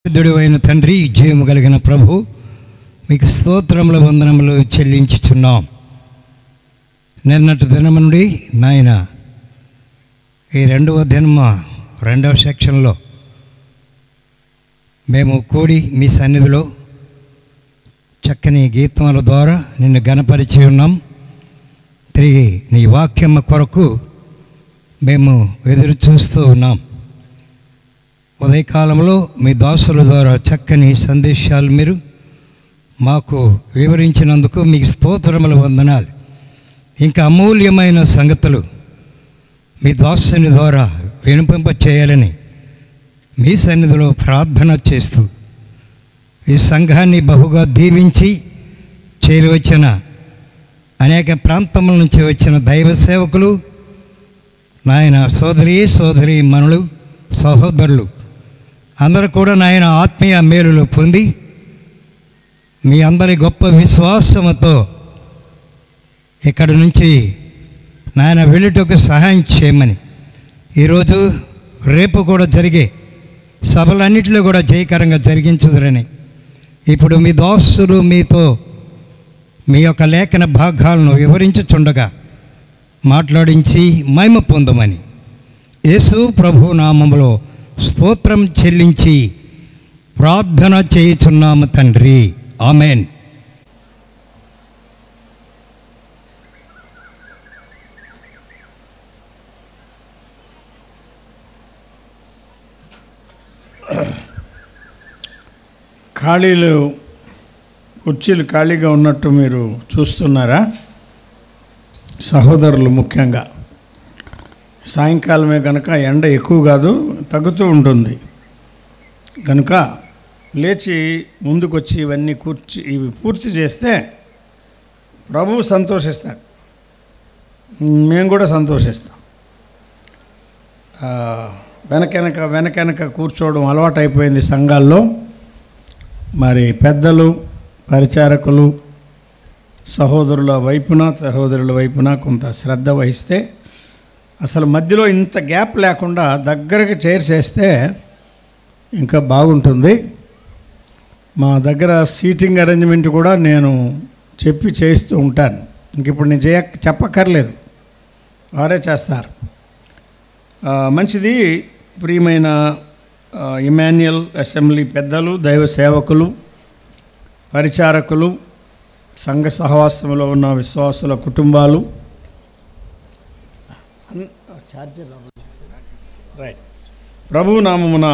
పరిశుద్ధుడు అయిన తండ్రి, జయము కలిగిన ప్రభు, మీకు స్తోత్రముల వందనములు చెల్లించుచున్నాం. నిన్నటి దినము నుండి నాయన ఈ రెండవ సెక్షన్లో మేము కూడి మీ సన్నిధిలో చక్కని గీతముల ద్వారా నిన్ను ఘనపరిచి ఉన్నాం. తిరిగి నీ వాక్యం కొరకు మేము ఎదురు చూస్తూ ఉన్నాం. ఉదయకాలంలో మీ దాసుల ద్వారా చక్కని సందేశాలు మీరు మాకు వివరించినందుకు మీకు స్తోత్రముల వందనాలు. ఇంకా అమూల్యమైన సంగతులు మీ దాసుని ద్వారా వినిపింప చేయాలని మీ సన్నిధిలో ప్రార్థన చేస్తూ ఈ సంఘాన్ని బహుగా దీవించి చేరివచ్చిన అనేక ప్రాంతముల నుంచి వచ్చిన దైవ సేవకులు, నాయన సోదరీ మనులు, సహోదరులు అందరూ కూడా నాయన ఆత్మీయ మేలులు పొంది మీ అందరి గొప్ప విశ్వాసముతో ఇక్కడి నుంచి నాయన వెళ్ళుటకు సహాయం చేయమని, ఈరోజు రేపు కూడా జరిగే సభలన్నింటిలో కూడా జయకరంగా జరిగించుదురని, ఇప్పుడు మీ దాసులు మీతో మీ యొక్క లేఖన భాగాలను వివరించుచుండగా మాట్లాడించి మహిమ పొందమని యేసు ప్రభు నామములో స్తోత్రం చెల్లించి ప్రార్థన చేయుచున్నాము తండ్రి, ఆమెన్. కుర్చీలు ఖాళీగా ఉన్నట్టు మీరు చూస్తున్నారా సహోదరులు? ముఖ్యంగా సాయంకాలమే కనుక ఎండ ఎక్కువ కాదు, తగ్గుతూ ఉంటుంది కనుక లేచి ముందుకొచ్చి ఇవి పూర్తి చేస్తే ప్రభువు సంతోషిస్తాడు, మేము కూడా సంతోషిస్తాం. వెనకెనక కూర్చోవడం అలవాటు అయిపోయింది సంఘాల్లో. మరి పెద్దలు, పరిచారకులు, సహోదరుల వైపున కొంత శ్రద్ధ వహిస్తే, అసలు మధ్యలో ఇంత గ్యాప్ లేకుండా దగ్గరకు చేర్చేస్తే ఇంకా బాగుంటుంది. మా దగ్గర సీటింగ్ అరేంజ్మెంట్ కూడా నేను చెప్పి చేస్తూ ఉంటాను. ఇంక ఇప్పుడు నేను చెప్పక్కర్లేదు, వారే చేస్తారు. మంచిది. ప్రియమైన ఇమాన్యుయల్ అసెంబ్లీ పెద్దలు, దైవ సేవకులు, పరిచారకులు, సంఘ సహవాసంలో ఉన్న విశ్వాసుల కుటుంబాలు, ప్రభు నామమున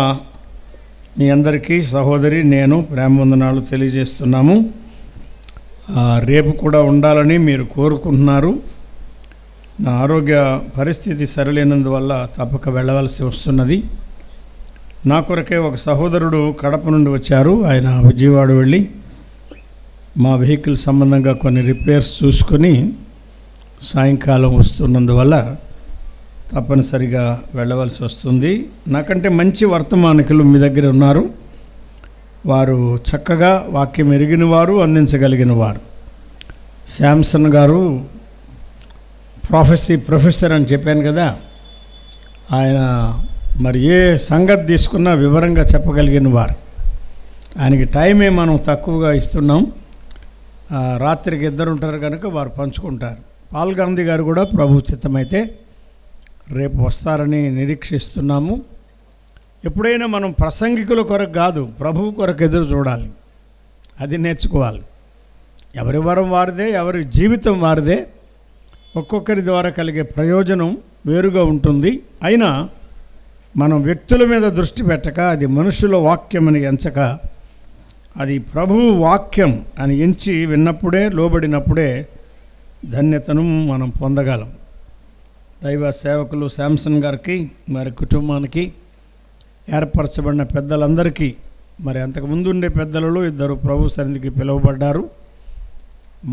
మీ అందరికీ సహోదరి నేను ప్రేమ వందనాలు తెలియజేస్తున్నాము. రేపు కూడా ఉండాలని మీరు కోరుకుంటున్నారు. నా ఆరోగ్య పరిస్థితి సరిలేనందువల్ల తప్పక వెళ్ళవలసి వస్తున్నది. నా కొరకే ఒక సహోదరుడు కడప నుండి వచ్చారు. ఆయన విజయవాడ వెళ్ళి మా వెహికల్ సంబంధంగా కొన్ని రిపేర్స్ చూసుకొని సాయంకాలం వస్తున్నందువల్ల తప్పనిసరిగా వెళ్ళవలసి వస్తుంది. నాకంటే మంచి వర్తమానికులు మీ దగ్గర ఉన్నారు. వారు చక్కగా వాక్యం ఎరిగిన వారు, అందించగలిగిన వారు. శాంసన్ గారు ప్రొఫెసర్ అని చెప్పాను కదా, ఆయన మరి ఏ సంగతి తీసుకున్నా వివరంగా చెప్పగలిగిన వారు. ఆయనకి టైమే మనం తక్కువగా ఇస్తున్నాం. రాత్రికి ఇద్దరు ఉంటారు కనుక వారు పంచుకుంటారు. పాల్ గాంధీ గారు కూడా ప్రభు చిత్తమైతే రేపు వస్తారని నిరీక్షిస్తున్నాము. ఎప్పుడైనా మనం ప్రసంగికుల కొరకు కాదు, ప్రభువు కొరకు ఎదురు చూడాలి. అది నేర్చుకోవాలి. ఎవరి వరం వారిదే, ఎవరి జీవితం వారిదే. ఒక్కొక్కరి ద్వారా కలిగే ప్రయోజనం వేరుగా ఉంటుంది. అయినా మనం వ్యక్తుల మీద దృష్టి పెట్టక, అది మనుషుల వాక్యం అని ఎంచక, అది ప్రభువు వాక్యం అని ఎంచి విన్నప్పుడే, లోబడినప్పుడే ధన్యతను మనం పొందగలం. దైవ సేవకులు శాంసన్ గారికి, మరి కుటుంబానికి, ఏర్పరచబడిన పెద్దలందరికీ, మరి అంతకుముందు ఉండే పెద్దలలో ఇద్దరు ప్రభు సన్నిధికి పిలువబడ్డారు.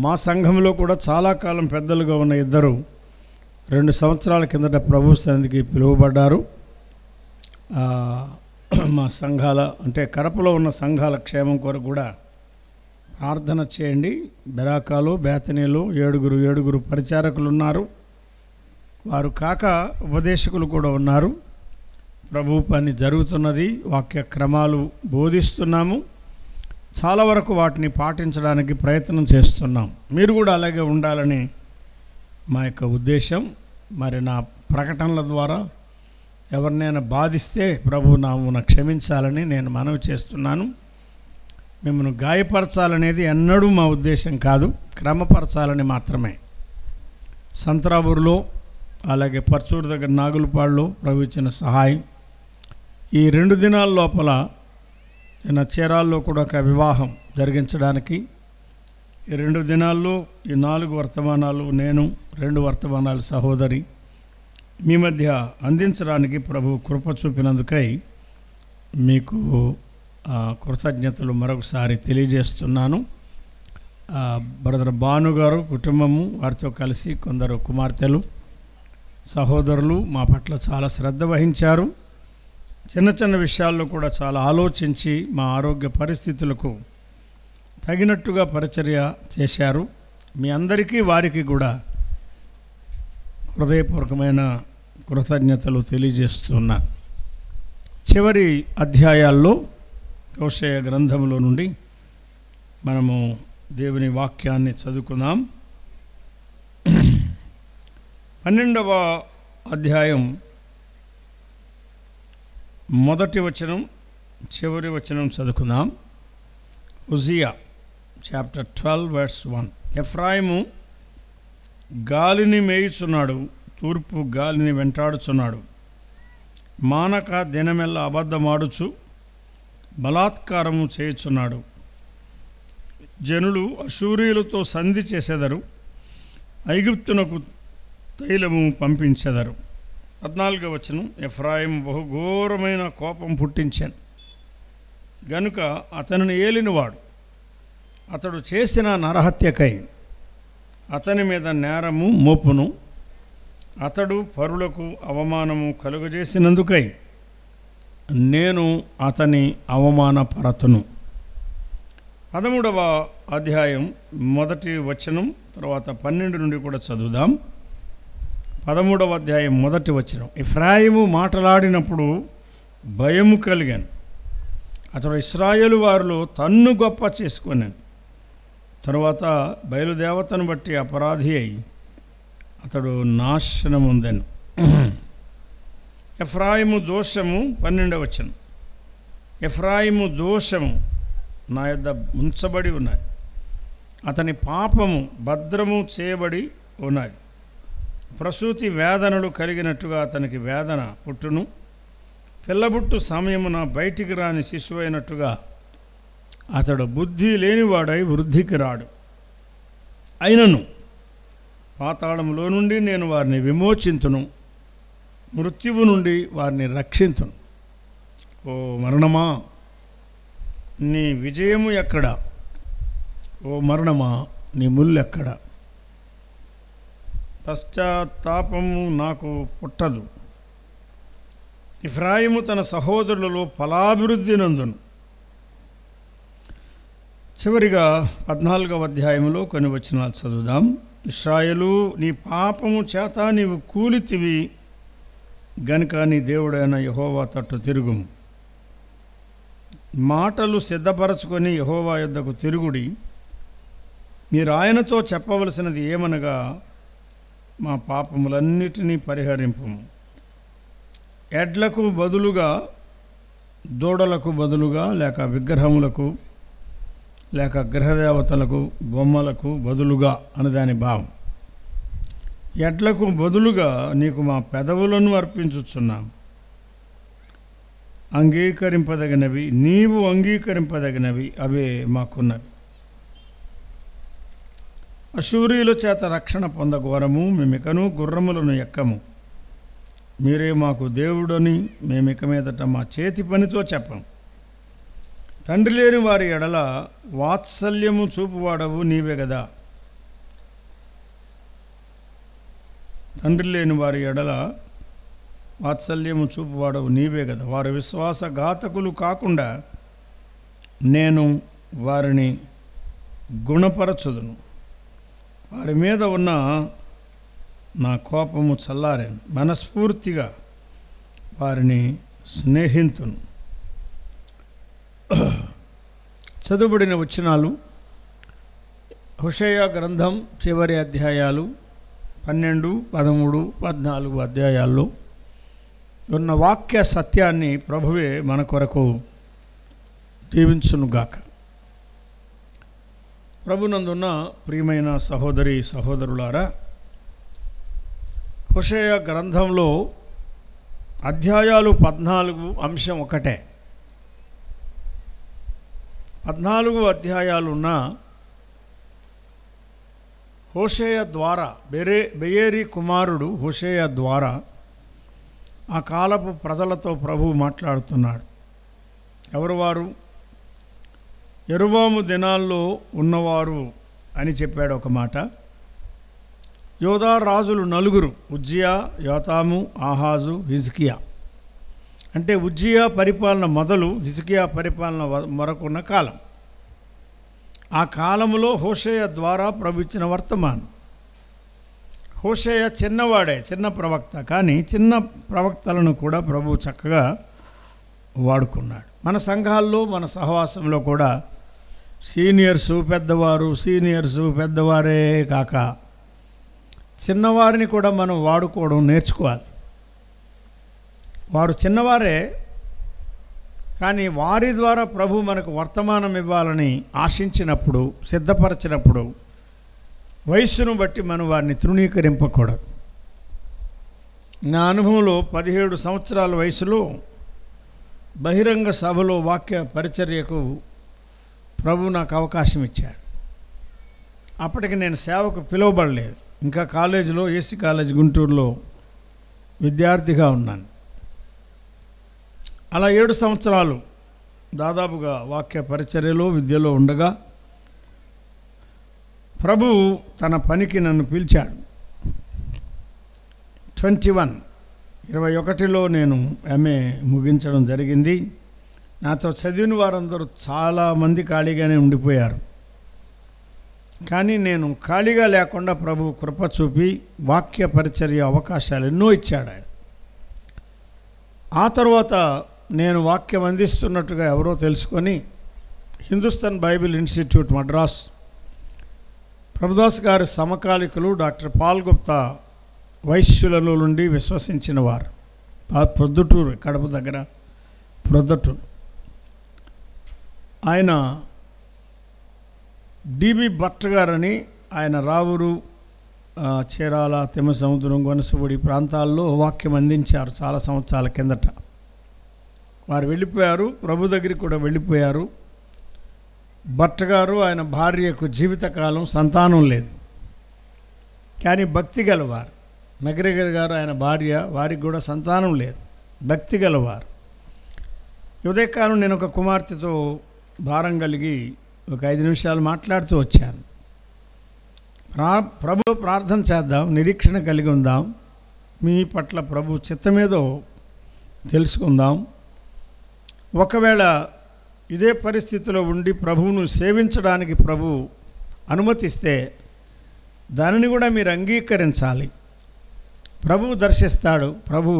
మా సంఘంలో కూడా చాలా కాలం పెద్దలుగా ఉన్న ఇద్దరు 2 సంవత్సరాల కిందట ప్రభు సన్నిధికి పిలువబడ్డారు. మా సంఘాల అంటే కడపలో ఉన్న సంఘాల క్షేమం కొరకు కూడా ప్రార్థన చేయండి. బెరాకాలు, బేతనీలు 7 పరిచారకులు ఉన్నారు. వారు కాక ఉపదేశకులు కూడా ఉన్నారు. ప్రభు పని జరుగుతున్నది. వాక్య క్రమాలు బోధిస్తున్నాము. చాలా వరకు వాటిని పాటించడానికి ప్రయత్నం చేస్తున్నాం. మీరు కూడా అలాగే ఉండాలని మా యొక్క ఉద్దేశం. మరి నా ప్రకటనల ద్వారా ఎవరినైనా బాధిస్తే ప్రభు నామున క్షమించాలని నేను మనవి చేస్తున్నాను. మిమ్మల్ని గాయపరచాలనేది ఎన్నడూ మా ఉద్దేశం కాదు, క్రమపరచాలని మాత్రమే. సంతరాబూరులో, అలాగే పర్చూరు దగ్గర నాగులపాడులో ప్రభు ఇచ్చిన సహాయం. ఈ 2 దినాల లోపల నిన్న చీరాల్లో కూడా ఒక వివాహం జరిగించడానికి, ఈ 2 దినాల్లో ఈ 4 వర్తమానాలు నేను, 2 వర్తమానాలు సహోదరి మీ మధ్య అందించడానికి ప్రభు కృప చూపినందుకై మీకు కృతజ్ఞతలు మరొకసారి తెలియజేస్తున్నాను. బ్రదర్ భాను గారు కుటుంబము, వారితో కలిసి కొందరు కుమార్తెలు, సహోదరులు మా పట్ల చాలా శ్రద్ధ వహించారు. చిన్న చిన్న విషయాల్లో కూడా చాలా ఆలోచించి మా ఆరోగ్య పరిస్థితులకు తగినట్టుగా పరిచర్య చేశారు. మీ అందరికీ వారికి కూడా హృదయపూర్వకమైన కృతజ్ఞతలు తెలియజేస్తున్నా. చివరి అధ్యాయాల్లో హోషేయ గ్రంథంలో నుండి మనము దేవుని వాక్యాన్ని చదువుకుందాం. 12వ అధ్యాయం మొదటి వచనం చివరి వచనం చదువుకుందాం. హోషేయ చాప్టర్ 12 verse 1. ఎఫ్రాయిము గాలిని మేయుచున్నాడు, తూర్పు గాలిని వెంటాడుచున్నాడు. మానక దినమెల్ల అబద్ధమాడుచు బలాత్కారము చేయుచున్నాడు. జనులు అశూరీయులతో సంధి చేసెదరు, ఐగుప్తునకు తైలము పంపించెదరు. 14వ వచనం. ఎఫ్రాయిము బహుఘోరమైన కోపం పుట్టించాను గనుక అతనిని ఏలినవాడు అతడు చేసిన నరహత్యకై అతని మీద నేరము మోపును. అతడు పరులకు అవమానము కలుగజేసినందుకై నేను అతని అవమానపరతును. 13వ అధ్యాయం మొదటి వచనం తర్వాత 12 నుండి కూడా చదువుదాం. 13వ అధ్యాయం మొదటి వచనం. ఎఫ్రాయిము మాటలాడినప్పుడు భయము కలిగాను. అతడు ఇశ్రాయేలు వారిలో తన్ను గొప్ప చేసుకొనాను. తరువాత బయలుదేవతను బట్టి అపరాధి అయి అతడు నాశనం ఉందెను. ఎఫ్రాయిము దోషము 12వ వచనం. ఎఫ్రాయిము దోషము నా యొద్ద ఉంచబడి ఉన్నది, అతని పాపము భద్రము చేయబడి ఉన్నది. ప్రసూతి వేదనలు కలిగినట్టుగా అతనికి వేదన పుట్టును. పిల్లబుట్టు సమయమున బయటికి రాని శిశువైనట్టుగా అతడు బుద్ధి లేనివాడై వృద్ధికి రాడు. అయినను పాతాళములో నుండి నేను వారిని విమోచింతును, మృత్యువు నుండి వారిని రక్షింతును. ఓ మరణమా, నీ విజయము ఎక్కడ? ఓ మరణమా, నీ ముళ్ళు ఎక్కడ? పశ్చాత్తాపము నాకు పుట్టదు. ఎఫ్రాయిము తన సహోదరులలో ఫలాభివృద్ధి నందును. చివరిగా 14వ అధ్యాయంలో కొన్ని వచనాలు చదువుదాం. ఇశ్రాయేలు, నీ పాపము చేత నీవు కూలితివి గనుక నీ దేవుడైన యెహోవా తట్టు తిరుగుము. మాటలు సిద్ధపరచుకొని యెహోవా యొద్దకు తిరుగుడి. మీరు ఆయనతో చెప్పవలసినది ఏమనగా, మా పాపములన్నిటినీ పరిహరింపుము. ఎడ్లకు బదులుగా, దూడలకు బదులుగా, లేక విగ్రహములకు లేక గ్రహదేవతలకు బొమ్మలకు బదులుగా అని దాని భావం. ఎడ్లకు బదులుగా నీకు మా పెదవులను అర్పించుచున్నాం. అంగీకరింపదగినవి, నీవు అంగీకరింపదగినవి అవే మాకున్నవి. అశూరీయుల చేత రక్షణ పొందగోరము, మేమికను గుర్రములను ఎక్కము. మీరే మాకు దేవుడని మేమిక మీదట మా చేతి పనితో చెప్పం. తండ్రి లేని వారి ఎడల వాత్సల్యము చూపువాడవు నీవే కదా. తండ్రి లేని వారి ఎడల వాత్సల్యము చూపువాడవు నీవే కదా. వారి విశ్వాసఘాతకులు కాకుండా నేను వారిని గుణపరచుదును. వారి మీద ఉన్న నా కోపము చల్లారాను. మనస్ఫూర్తిగా వారిని స్నేహితును. చదువుబడిన వచనాలు హోషేయ గ్రంథం చివరి అధ్యాయాలు 12, 13, 14 అధ్యాయాల్లో ఉన్న వాక్య సత్యాన్ని ప్రభువే మన కొరకు దీవించునుగాక. ప్రభునందున్న ప్రియమైన సహోదరి సహోదరులారా, హోషేయ గ్రంథంలో అధ్యాయాలు 14, అంశం ఒకటే. 14 అధ్యాయాలున్న హోషేయ ద్వారా బెయేరీ కుమారుడు హోషేయ ద్వారా ఆ కాలపు ప్రజలతో ప్రభువు మాట్లాడుతున్నాడు. ఎవరు వారు? యెరొబోము దినాల్లో ఉన్నవారు అని చెప్పాడు ఒక మాట. యోధా రాజులు 4: ఉజ్జియా, యోతాము, ఆహాజు, హిజ్కియా. అంటే ఉజ్జియా పరిపాలన మొదలు హిజ్కియా పరిపాలన వరకున్న కాలం. ఆ కాలంలో హోషేయ ద్వారా ప్రభు ఇచ్చిన వర్తమానం. హోషేయ చిన్నవాడే, చిన్న ప్రవక్త. కానీ చిన్న ప్రవక్తలను కూడా ప్రభు చక్కగా వాడుకున్నాడు. మన సంఘాల్లో మన సహవాసంలో కూడా సీనియర్సు పెద్దవారే కాక చిన్నవారిని కూడా మనం వాడుకోవడం నేర్చుకోవాలి. వారు చిన్నవారే, కానీ వారి ద్వారా ప్రభు మనకు వర్తమానం ఇవ్వాలని ఆశించినప్పుడు, సిద్ధపరచినప్పుడు వయస్సును బట్టి మనం వారిని తృణీకరింపకూడదు. నా అనుభవంలో 17 సంవత్సరాల వయసులో బహిరంగ సభలో వాక్య పరిచర్యకు ప్రభు నాకు అవకాశం ఇచ్చాడు. అప్పటికి నేను సేవకు పిలువబడలేదు. ఇంకా కాలేజీలో, ఏసీ కాలేజ్ గుంటూరులో విద్యార్థిగా ఉన్నాను. అలా 7 సంవత్సరాలు దాదాపుగా వాక్య పరిచర్యలో, విద్యలో ఉండగా ప్రభు తన పనికి నన్ను పిలిచాడు. 21లో నేను ఎంఏ ముగించడం జరిగింది. నాతో చదివిన వారందరూ చాలామంది ఖాళీగానే ఉండిపోయారు. కానీ నేను ఖాళీగా లేకుండా ప్రభు కృప చూపి వాక్య పరిచర్య అవకాశాలు ఎన్నో ఇచ్చాడు ఆయన. ఆ తర్వాత నేను వాక్యం అందిస్తున్నట్టుగా ఎవరో తెలుసుకొని హిందుస్థాన్ బైబిల్ ఇన్స్టిట్యూట్ మద్రాస్, ప్రభుదాస్ గారి సమకాలికులు డాక్టర్ పాల్ గుప్తా వైశ్యులలో నుండి విశ్వసించిన వారు. ప్రొద్దుటూరు, కడప దగ్గర ప్రొద్దుటూరు. ఆయన డిబి భట్ గారని, ఆయన రావురు, చీరాల, తిమ్మసముద్రం, గొనసపూడి ప్రాంతాల్లో వాక్యం అందించారు చాలా సంవత్సరాల కిందట. వారు వెళ్ళిపోయారు, ప్రభు దగ్గరికి కూడా వెళ్ళిపోయారు. భట్ గారు, ఆయన భార్యకు జీవితకాలం సంతానం లేదు, కానీ భక్తి గలవారు. మెగ్రెగర్ గారు, ఆయన భార్య, వారికి కూడా సంతానం లేదు, భక్తి గలవారు. ఉదయకాలం నేను ఒక కుమార్తెతో భారం కలిగి ఒక 5 నిమిషాలు మాట్లాడుతూ వచ్చాను. ప్రభు ప్రార్థన చేద్దాం, నిరీక్షణ కలిగి ఉందాం, మీ పట్ల ప్రభు చిత్తమేదో తెలుసుకుందాం. ఒకవేళ ఇదే పరిస్థితిలో ఉండి ప్రభువును సేవించడానికి ప్రభు అనుమతిస్తే దానిని కూడా మీరు అంగీకరించాలి. ప్రభువు దర్శిస్తాడు. ప్రభు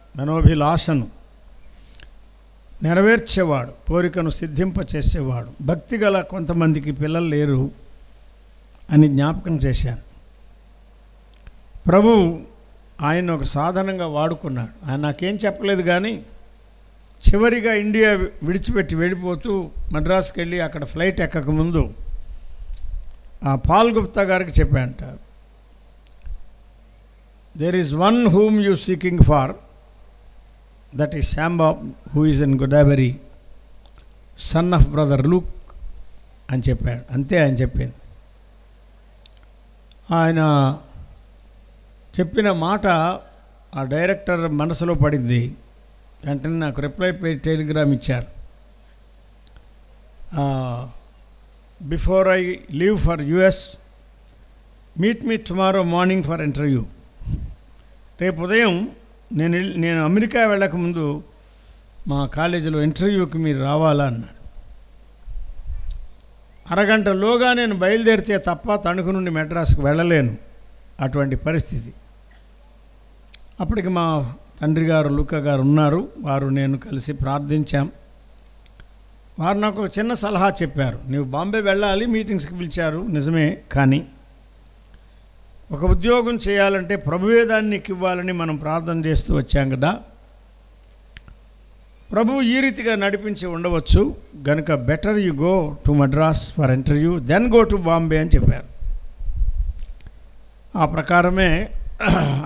మనోభిలాషను నెరవేర్చేవాడు, కోరికను సిద్ధింపచేసేవాడు. భక్తి గల కొంతమందికి పిల్లలు లేరు అని జ్ఞాపకం చేశాను. ప్రభు ఆయన ఒక సాధనంగా వాడుకున్నాడు. ఆయన నాకేం చెప్పలేదు, కానీ చివరిగా ఇండియా విడిచిపెట్టి వెళ్ళిపోతూ మద్రాసుకి వెళ్ళి అక్కడ ఫ్లైట్ ఎక్కకముందు ఆ పాల్ గుప్తా గారికి చెప్పానంట, there is one whom you seeking for, that is శాంబాబ్ who is in Godavari, son of brother Luke అని చెప్పాడు. అంతే ఆయన చెప్పింది. ఆయన చెప్పిన మాట ఆ డైరెక్టర్ మనసులో పడింది. వెంటనే నాకు రిప్లై టెలిగ్రామ్ ఇచ్చారు. Before I leave for US, meet me tomorrow morning for interview. రేపు ఉదయం నేను అమెరికా వెళ్ళకముందు మా కాలేజీలో ఇంటర్వ్యూకి మీరు రావాలా అన్నాడు. అరగంటలోగా నేను బయలుదేరితే తప్ప తణుకు నుండి మెడ్రాస్కి వెళ్ళలేను, అటువంటి పరిస్థితి. అప్పటికి మా తండ్రి గారు లూకా గారు ఉన్నారు. వారు నేను కలిసి ప్రార్థించాం. వారు నాకు ఒక చిన్న సలహా చెప్పారు. నీవు బాంబే వెళ్ళాలి, మీటింగ్స్కి పిలిచారు నిజమే, కానీ ఒక ఉద్యోగం చేయాలంటే ప్రభువే దాన్ని నీకు ఇవ్వాలని మనం ప్రార్థన చేస్తూ వచ్చాం కదా. ప్రభువు ఈ రీతిగా నడిపించి ఉండవచ్చు గనుక better you go to Madras for interview then go to Bombay అని చెప్పారు. ఆ ప్రకారమే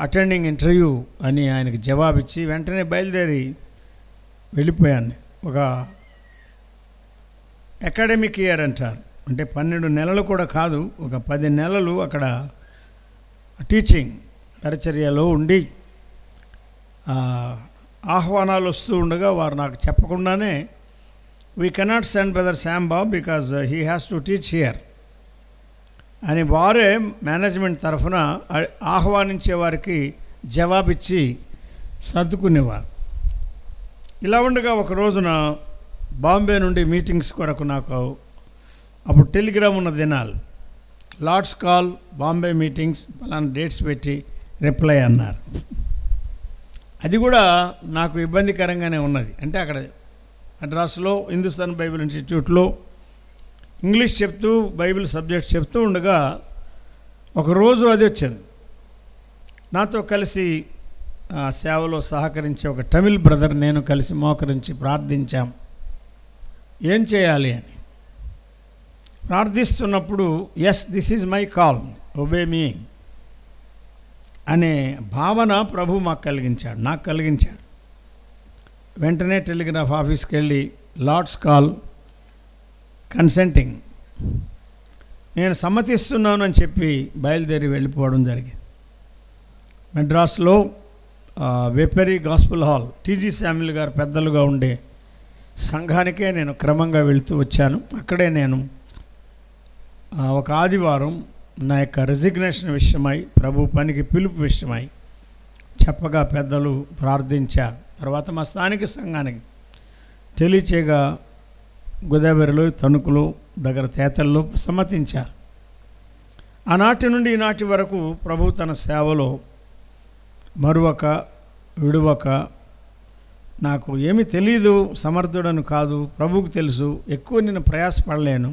అటెండింగ్ ఇంటర్వ్యూ అని ఆయనకు జవాబిచ్చి వెంటనే బయలుదేరి వెళ్ళిపోయాను. ఒక అకాడమిక్ ఇయర్ అంటారు, అంటే 12 నెలలు కూడా కాదు, ఒక 10 నెలలు అక్కడ టీచింగ్ పరిచర్యలో ఉండి ఆహ్వానాలు వస్తూ ఉండగా వారు నాకు చెప్పకుండానే we cannot send brother Sam Bob because he has to teach here అని వారే మేనేజ్మెంట్ తరఫున ఆహ్వానించే వారికి జవాబిచ్చి సర్దుకునేవారు. ఇలా ఉండగా ఒక రోజున బాంబే నుండి మీటింగ్స్ కొరకు నాకు అప్పుడు టెలిగ్రామ్ ఉన్న దినాలు, లార్డ్స్ కాల్ బాంబే మీటింగ్స్ అలాంటి డేట్స్ పెట్టి రిప్లై అన్నారు. అది కూడా నాకు ఇబ్బందికరంగానే ఉన్నది. అంటే అక్కడ మద్రాసులో హిందుస్థాన్ బైబిల్ ఇన్స్టిట్యూట్లో ఇంగ్లీష్ చెప్తూ బైబిల్ సబ్జెక్ట్స్ చెప్తూ ఉండగా ఒకరోజు అది వచ్చింది. నాతో కలిసి సేవలో సహకరించే ఒక తమిళ్ బ్రదర్ నేను కలిసి మోకరించి ప్రార్థించాం ఏం చేయాలి అని. ప్రార్థిస్తున్నప్పుడు yes this is my call obey me అనే భావన ప్రభు నాకు కలిగించాడు. వెంటనే టెలిగ్రాఫ్ ఆఫీస్కి వెళ్ళి లార్డ్స్ కాల్ కన్సెంటింగ్ నేను సమ్మతిస్తున్నాను అని చెప్పి బయలుదేరి వెళ్ళిపోవడం జరిగింది. మద్రాసులో వేపరి గాస్పుల్ హాల్ టీజీ శామ్యుల్ గారు పెద్దలుగా ఉండే సంఘానికే నేను క్రమంగా వెళుతూ వచ్చాను. అక్కడే నేను ఒక ఆదివారం నా యొక్క రెసిగ్నేషన్ విషయమై ప్రభు పనికి పిలుపు విషయమై చెప్పగా పెద్దలు ప్రార్థించారు. తర్వాత మా స్థానిక సంఘానికి తెలియచేయగా గోదావరిలో తణుకులో దగ్గర తేతల్లో సమ్మతించారు. ఆనాటి నుండి ఈనాటి వరకు ప్రభు తన సేవలో మరువక విడువక, నాకు ఏమీ తెలీదు, సమర్థుడను కాదు, ప్రభువుకు తెలుసు, ఎక్కువ నేను ప్రయాసపడలేను,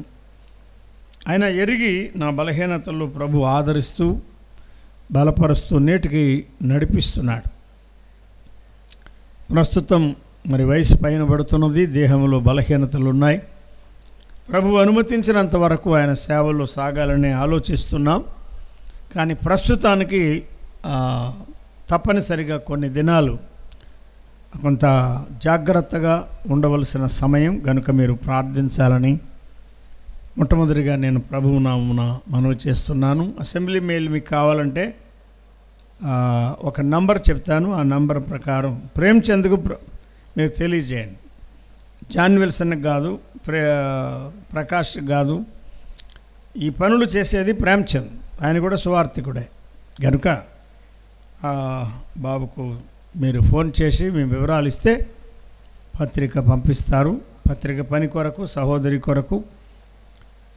ఆయన ఎరిగి నా బలహీనతల్లో ప్రభు ఆదరిస్తూ బలపరుస్తూ నేటికి నడిపిస్తున్నాడు. ప్రస్తుతం మరి వయసు పైన పడుతున్నది, దేహంలో బలహీనతలు ఉన్నాయి. ప్రభు అనుమతించినంత వరకు ఆయన సేవల్లో సాగాలని ఆలోచిస్తున్నాం. కానీ ప్రస్తుతానికి తప్పనిసరిగా కొన్ని దినాలు కొంత జాగ్రత్తగా ఉండవలసిన సమయం గనుక మీరు ప్రార్థించాలని మొట్టమొదటిగా నేను ప్రభువు నామమున మనవి చేస్తున్నాను. అసెంబ్లీ మెయిల్ మీకు కావాలంటే ఒక నంబర్ చెప్తాను, ఆ నంబర్ ప్రకారం ప్రేమ్చంద్కు మీరు తెలియజేయండి. జాన్ విల్సన్కి కాదు, ప్రకాష్కి కాదు, ఈ పనులు చేసేది ప్రేమ్చంద్, ఆయన కూడా సువార్థికుడే గనుక బాబుకు మీరు ఫోన్ చేసి మీ వివరాలు ఇస్తే పత్రిక పంపిస్తారు. పత్రిక పని కొరకు, సహోదరి కొరకు,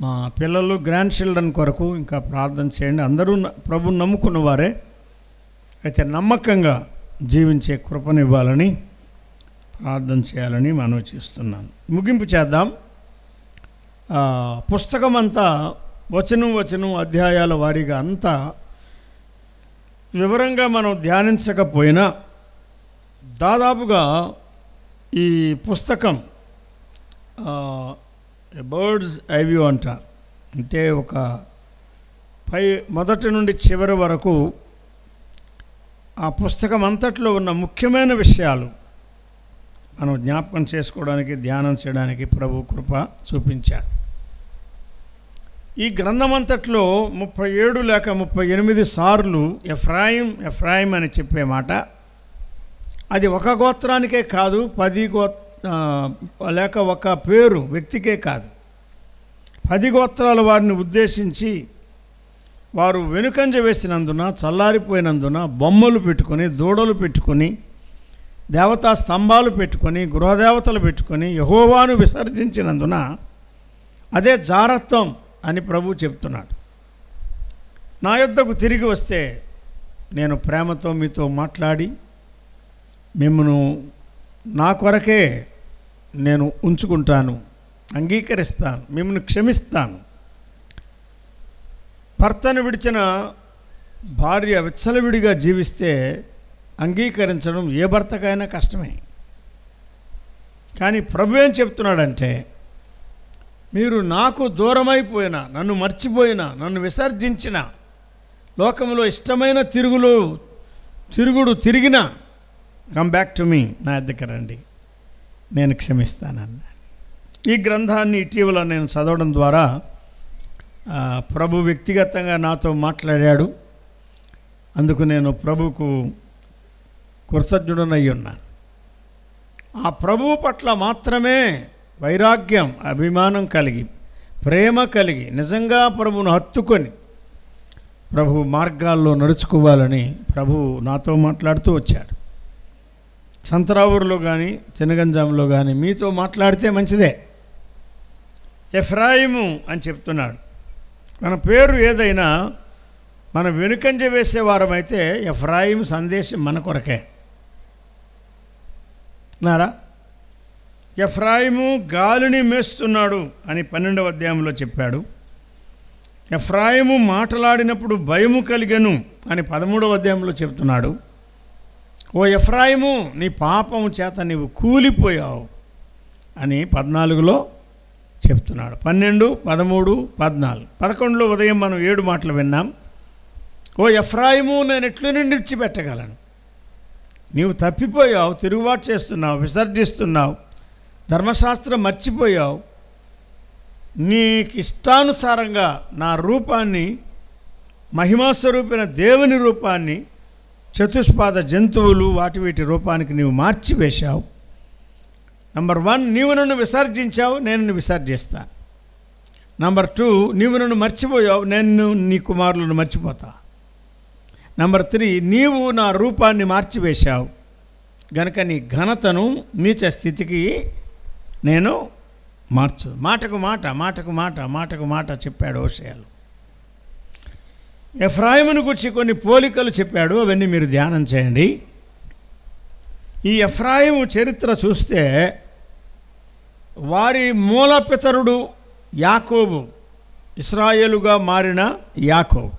మా పిల్లలు గ్రాండ్ చిల్డ్రన్ కొరకు ఇంకా ప్రార్థన చేయండి. అందరూ ప్రభుని నమ్ముకున్న వారే, అయితే నమ్మకంగా జీవించే కృపనివ్వాలని ప్రార్థన చేయాలని మనవి చేస్తున్నాను. ముగింపు చేద్దాం. పుస్తకం అంతా వచనం అధ్యాయాల వారీగా అంతా వివరంగా మనం ధ్యానించకపోయినా దాదాపుగా ఈ పుస్తకం బర్డ్స్ ఐ వ్యూ అంటారు. అంటే ఒక మొదటి నుండి చివరి వరకు ఆ పుస్తకం అంతట్లో ఉన్న ముఖ్యమైన విషయాలు మనం జ్ఞాపకం చేసుకోవడానికి, ధ్యానం చేయడానికి ప్రభు కృప చూపించాడు. ఈ గ్రంథం అంతట్లో 37 లేక 38 సార్లు ఎఫ్రాయిం అని చెప్పే మాట, అది ఒక గోత్రానికే కాదు, 10 లేక ఒక పేరు వ్యక్తికే కాదు, 10 గోత్రాల వారిని ఉద్దేశించి వారు వెనుకంజ వేసినందున, చల్లారిపోయినందున బొమ్మలు పెట్టుకొని, దూడలు పెట్టుకొని, దేవతా స్తంభాలు పెట్టుకొని, గృహదేవతలు పెట్టుకొని యెహోవాను విసర్జించినందున అదే జారత్వం అని ప్రభు చెప్తున్నాడు. నా యొద్దకు తిరిగి వస్తే నేను ప్రేమతో మీతో మాట్లాడి మిమ్మను నా కొరకే నేను ఉంచుకుంటాను, అంగీకరిస్తాను, మిమ్మల్ని క్షమిస్తాను. భర్తను విడిచిన భార్య విచ్చలవిడిగా జీవిస్తే అంగీకరించడం ఏ భర్తకైనా కష్టమే. కానీ ప్రభు ఏం చెప్తున్నాడంటే, మీరు నాకు దూరమైపోయినా, నన్ను మర్చిపోయినా, నన్ను విసర్జించిన, లోకంలో ఇష్టమైన తిరుగుడు తిరిగినా కమ్ బ్యాక్ టు మీ, నా దగ్గర రండి, నేను క్షమిస్తానన్న. ఈ గ్రంథాన్ని ఇటీవల నేను చదవడం ద్వారా ప్రభు వ్యక్తిగతంగా నాతో మాట్లాడాడు. అందుకు నేను ప్రభువుకు కృతజ్ఞుడనై ఉన్నాను. ఆ ప్రభువు పట్ల మాత్రమే వైరాగ్యం, అభిమానం కలిగి, ప్రేమ కలిగి, నిజంగా ప్రభువును హత్తుకొని ప్రభు మార్గాల్లో నడుచుకోవాలని ప్రభువు నాతో మాట్లాడుతూ వచ్చాడు. సంతరావురులో కానీ చినగంజాంలో కానీ మీతో మాట్లాడితే మంచిదే. ఎఫ్రాయిము అని చెప్తున్నాడు. మన పేరు ఏదైనా మనం వెనుకంజ వేసేవారమైతే ఎఫ్రాయిము సందేశం మన కొరకే. నారా ఎఫ్రాయిము గాలిని మేస్తున్నాడు అని 12వ అధ్యాయంలో చెప్పాడు. ఎఫ్రాయిము మాట్లాడినప్పుడు భయము కలిగెను అని 13వ అధ్యాయంలో చెప్తున్నాడు. ఓ ఎఫ్రాయిము, నీ పాపము చేత నీవు కూలిపోయావు అని 14లో చెప్తున్నాడు. 12, 13, 14, 11లో ఉదయం మనం 7 మాటలు విన్నాం. ఓ ఎఫ్రాయిము, నేను ఎట్లు నుండి విడిచిపెట్టగలను? నీవు తప్పిపోయావు, తిరుగుబాటు చేస్తున్నావు, విసర్జిస్తున్నావు, ధర్మశాస్త్రం మర్చిపోయావు. నీకు ఇష్టానుసారంగా నా రూపాన్ని, మహిమాస్వరూపిన దేవుని రూపాన్ని, చతుష్పాద జంతువులు వాటి వీటి రూపానికి నీవు మార్చివేశావు. నంబర్ 1, నీవు నన్ను విసర్జించావు, నేను నిన్ను విసర్జిస్తాను. నంబర్ 2, నీవు నన్ను మర్చిపోయావు, నేను నీ కుమారులను మర్చిపోతా. నంబర్ 3, నీవు నా రూపాన్ని మార్చివేశావు గనుక నీ ఘనతను నీచ స్థితికి నేను మార్చు. మాటకు మాట, మాటకు మాట, మాటకు మాట చెప్పాడు హోషేయలో. ఎఫ్రాయిమును గురించి కొన్ని పోలికలు చెప్పాడు, అవన్నీ మీరు ధ్యానం చేయండి. ఈ ఎఫ్రాయిము చరిత్ర చూస్తే వారి మూలపితరుడు యాకోబు, ఇశ్రాయేలుగా మారిన యాకోబు.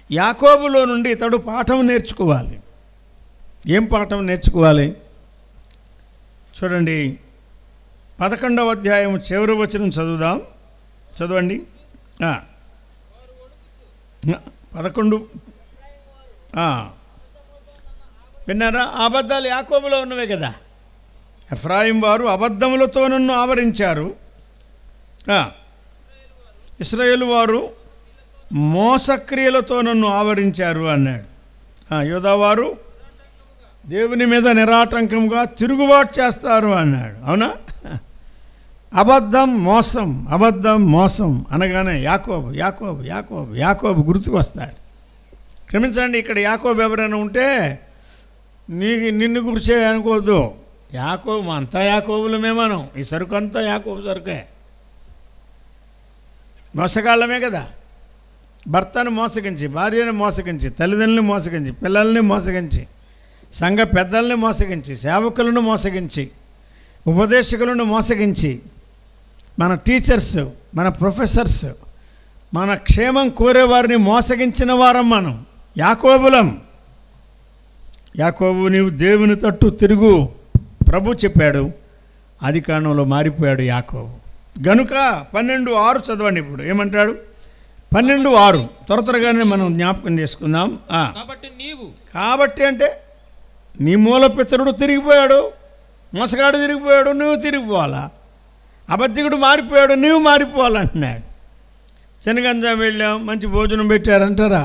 యాకోబులో నుండి ఇతడు పాఠం నేర్చుకోవాలి. ఏం పాఠం నేర్చుకోవాలి? చూడండి, 11వ అధ్యాయం చివరి వచనం చదువుదాం. చదవండి. 11 విన్నారా? అబద్ధాలు యాకోబులో ఉన్నవే కదా. ఎఫ్రాయిం వారు అబద్ధములతో నన్ను ఆవరించారు, ఇశ్రాయేలు వారు మోసక్రియలతో నన్ను ఆవరించారు అన్నాడు. యోధావారు దేవుని మీద నిరాటంకంగా తిరుగుబాటు చేస్తారు అన్నాడు. అవునా? అబద్ధం, మోసం, అబద్ధం, మోసం అనగానే యాకోబు యాకోబు యాకోబు యాకోబు గుర్తుకు వస్తాడు. క్షమించండి, ఇక్కడ యాకోబు ఎవరైనా ఉంటే నిన్ను గురిచే అనుకోవద్దు. యాకోబు అంతా యాకోబులమే. మనం ఈ సరుకు అంతా యాకోబు సరుకే. మోసగాళ్ళమే కదా. భర్తను మోసగించి, భార్యను మోసగించి, తల్లిదండ్రులను మోసగించి, పిల్లల్ని మోసగించి, సంఘ పెద్దల్ని మోసగించి, సేవకులను మోసగించి, ఉపదేశకులను మోసగించి, మన టీచర్స్, మన ప్రొఫెసర్స్, మన క్షేమం కోరేవారిని మోసగించిన వారం మనం. యాకోబులం. యాకోబు, నీవు దేవుని తట్టు తిరుగు, ప్రభు చెప్పాడు. ఆదికాండంలో మారిపోయాడు యాకోబు. గనుక 12:6 చదవండి. ఇప్పుడు ఏమంటాడు? 12:6 త్వరగానే మనం జ్ఞాపకం చేసుకుందాం. కాబట్టి అంటే నీ మూలపితరుడు తిరిగిపోయాడు, మోసగాడు తిరిగిపోయాడు, నువ్వు తిరిగిపోవాలా? అబద్ధికుడు మారిపోయాడు, నువ్వు మారిపోవాలంటున్నాడు. శనగంజాం వెళ్ళాం, మంచి భోజనం పెట్టారంటారా?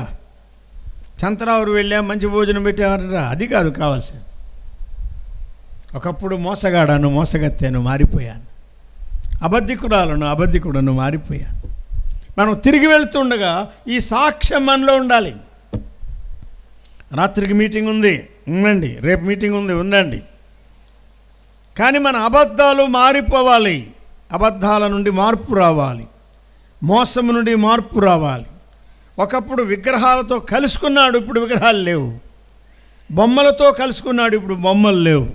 చంతరావురు వెళ్ళాం, మంచి భోజనం పెట్టారంటారా? అది కాదు కావాల్సింది. ఒకప్పుడు మోసగాడాను, మోసగత్తాను, మారిపోయాను. అబద్ధికుడను మారిపోయాను. మనం తిరిగి వెళ్తుండగా ఈ సాక్ష్యం మనలో ఉండాలి. రాత్రికి మీటింగ్ ఉంది, ఉండండి. రేపు మీటింగ్ ఉంది, ఉండండి. కానీ మన అబద్ధాలు మారిపోవాలి. అబద్ధాల నుండి మార్పు రావాలి, మోసము నుండి మార్పు రావాలి. ఒకప్పుడు విగ్రహాలతో కలుసుకున్నాడు, ఇప్పుడు విగ్రహాలు లేవు. బొమ్మలతో కలుసుకున్నాడు, ఇప్పుడు బొమ్మలు లేవు.